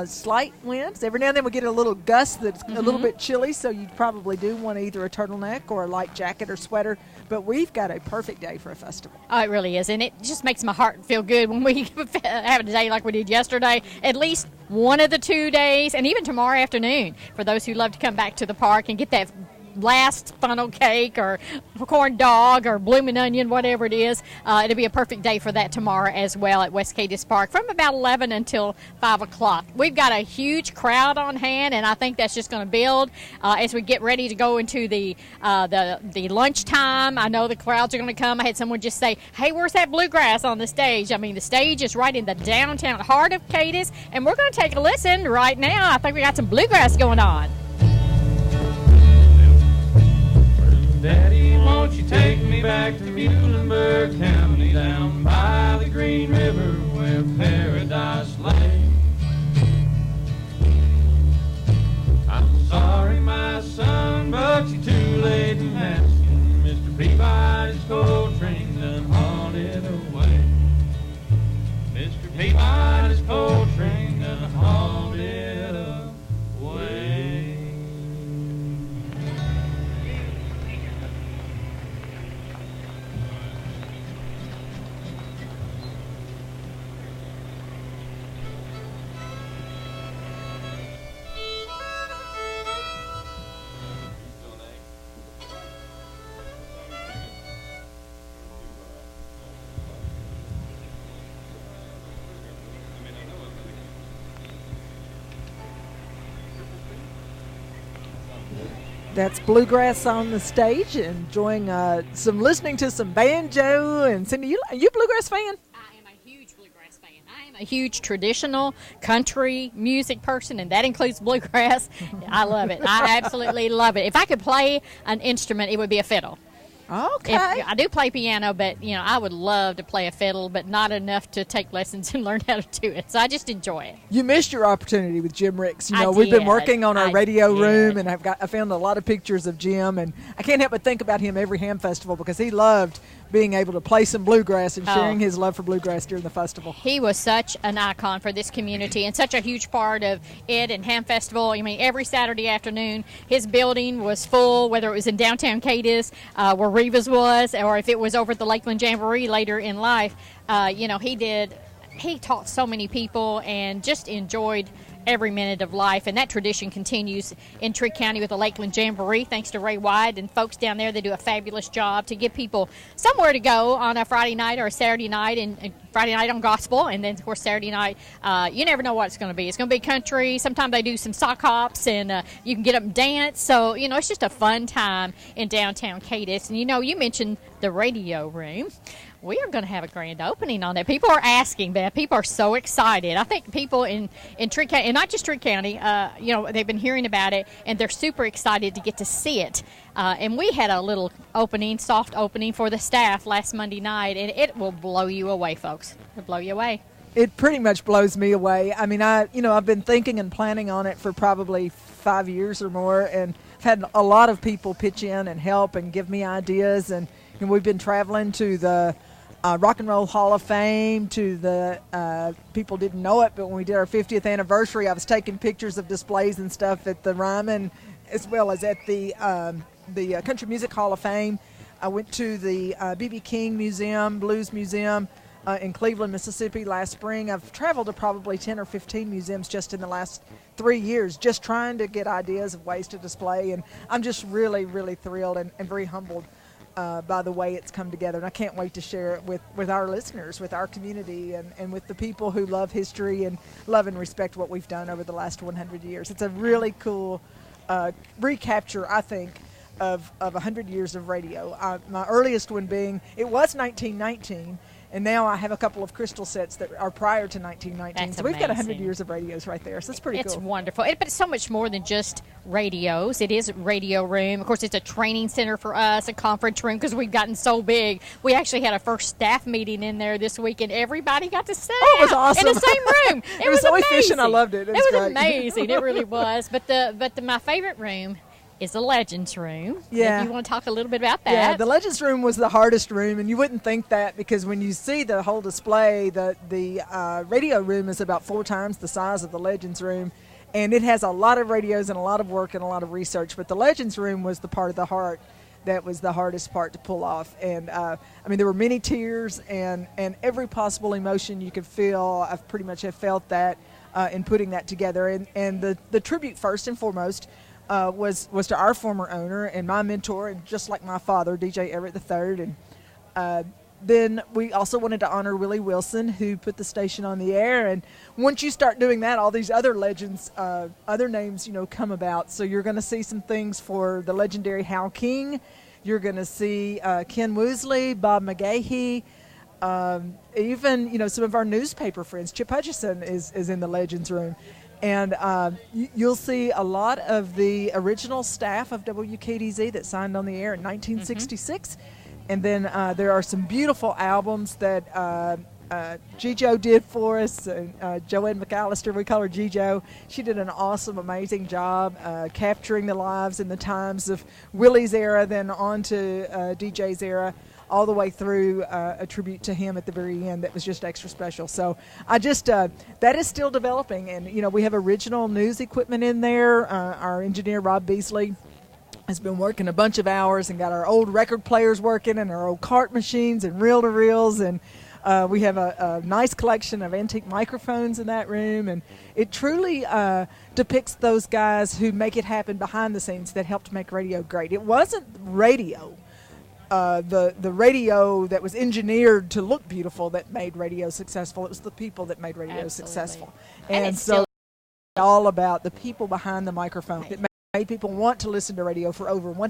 [SPEAKER 12] Slight winds. Every now and then we get a little gust that's a little bit chilly, so you probably do want either a turtleneck or a light jacket or sweater. But we've got a perfect day for a festival.
[SPEAKER 5] Oh, it really is. And it just makes my heart feel good when we have a day like we did yesterday. At least one of the 2 days, and even tomorrow afternoon, for those who love to come back to the park and get that last funnel cake or corn dog or blooming onion, whatever it is. It'll be a perfect day for that tomorrow as well at West Cadiz Park from about 11 until 5 o'clock. We've got a huge crowd on hand, and I think that's just going to build as we get ready to go into the lunchtime. I know the crowds are going to come. I had someone just say, hey, where's that bluegrass on the stage? I mean, the stage is right in the downtown heart of Cadiz, and we're going to take a listen right now. I think we got some bluegrass going on.
[SPEAKER 15] Daddy, won't you take me back to Muhlenberg County, down by the Green River where paradise lay? I'm sorry, my son.
[SPEAKER 12] That's Bluegrass on the stage, enjoying listening to some banjo. And Cindy, you a bluegrass fan?
[SPEAKER 5] A huge traditional country music person, and that includes bluegrass. I love it. I absolutely love it. If I could play an instrument, it would be a fiddle.
[SPEAKER 12] Okay.
[SPEAKER 5] I do play piano, but I would love to play a fiddle, but not enough to take lessons and learn how to do it. So I just enjoy it.
[SPEAKER 12] You missed your opportunity with Jim Ricks.
[SPEAKER 5] I
[SPEAKER 12] We've been
[SPEAKER 5] did.
[SPEAKER 12] working on our
[SPEAKER 5] I
[SPEAKER 12] radio
[SPEAKER 5] did.
[SPEAKER 12] room, and I found a lot of pictures of Jim, and I can't help but think about him every ham festival because he loved being able to play some bluegrass and sharing his love for bluegrass during the festival.
[SPEAKER 5] He was such an icon for this community and such a huge part of it and Ham Festival. I mean, every Saturday afternoon, his building was full, whether it was in downtown Cadiz, where Reva's was, or if it was over at the Lakeland Jamboree later in life. He taught so many people and just enjoyed every minute of life, and that tradition continues in Trigg County with the Lakeland Jamboree, thanks to Ray White and folks down there. They do a fabulous job to give people somewhere to go on a Friday night or a Saturday night, and Friday night on gospel, and then, of course, Saturday night, you never know what it's going to be. It's going to be country. Sometimes they do some sock hops, and you can get up and dance. So, it's just a fun time in downtown Cadiz. And, you mentioned the radio room. We are going to have a grand opening on that. People are asking that. People are so excited. I think people in Trigg County, and not just Trigg County, they've been hearing about it, and they're super excited to get to see it. And we had a little soft opening for the staff last Monday night, and it will blow you away, folks. It'll blow you away.
[SPEAKER 12] It pretty much blows me away. I mean, I've been thinking and planning on it for probably 5 years or more, and I've had a lot of people pitch in and help and give me ideas, and we've been traveling to the Rock and Roll Hall of Fame, to the people didn't know it, but when we did our 50th anniversary, I was taking pictures of displays and stuff at the Ryman as well as at the Country Music Hall of Fame. I went to the B.B. King Museum, Blues Museum in Cleveland, Mississippi last spring. I've traveled to probably 10 or 15 museums just in the last 3 years, just trying to get ideas of ways to display, and I'm just really, really thrilled and very humbled by the way it's come together, and I can't wait to share it with our listeners, with our community, and with the people who love history and love and respect what we've done over the last 100 years. It's a really cool recapture, I think, of 100 years of radio. My earliest one being, it was 1919, and now I have a couple of crystal sets that are prior to 1919.
[SPEAKER 5] That's
[SPEAKER 12] so we've got 100
[SPEAKER 5] amazing.
[SPEAKER 12] years of radios right there, so it's pretty cool.
[SPEAKER 5] It's wonderful. But it's so much more than just radios. It is a radio room. Of course, it's a training center for us, a conference room, because we've gotten so big. We actually had a first staff meeting in there this week, and everybody got to sit
[SPEAKER 12] it was awesome.
[SPEAKER 5] in the same room.
[SPEAKER 12] It was so
[SPEAKER 5] amazing.
[SPEAKER 12] efficient. I loved it. It was great.
[SPEAKER 5] Amazing. It really was. But my favorite room is the Legends Room.
[SPEAKER 12] Yeah.
[SPEAKER 5] If you want to talk a little bit about that.
[SPEAKER 12] Yeah, the Legends Room was the hardest room, and you wouldn't think that because when you see the whole display, the radio room is about 4 times the size of the Legends Room, and it has a lot of radios and a lot of work and a lot of research, but the Legends Room was the part of the heart that was the hardest part to pull off. And there were many tears and every possible emotion you could feel. I've pretty much have felt that in putting that together. And the tribute, first and foremost, was to our former owner and my mentor, and just like my father, DJ Everett III. And then we also wanted to honor Willie Wilson, who put the station on the air. And once you start doing that, all these other legends, other names, come about. So you're going to see some things for the legendary Hal King. You're going to see Ken Woosley, Bob McGahee, even some of our newspaper friends. Chip Hutchison is in the Legends Room. And you'll see a lot of the original staff of WKDZ that signed on the air in 1966. And then there are some beautiful albums that Gijo did for us. Joanne McAllister, we call her Gijo. She did an awesome, amazing job capturing the lives and the times of Willie's era, then on to DJ's era, all the way through a tribute to him at the very end that was just extra special. So I just, that is still developing. And, we have original news equipment in there. Our engineer, Rob Beasley, has been working a bunch of hours and got our old record players working and our old cart machines and reel-to-reels. And we have a nice collection of antique microphones in that room. And it truly depicts those guys who make it happen behind the scenes that helped make radio great. It wasn't radio. The radio that was engineered to look beautiful that made radio successful. It was the people that made radio successful. And so it's all about the people behind the microphone that People want to listen to radio for over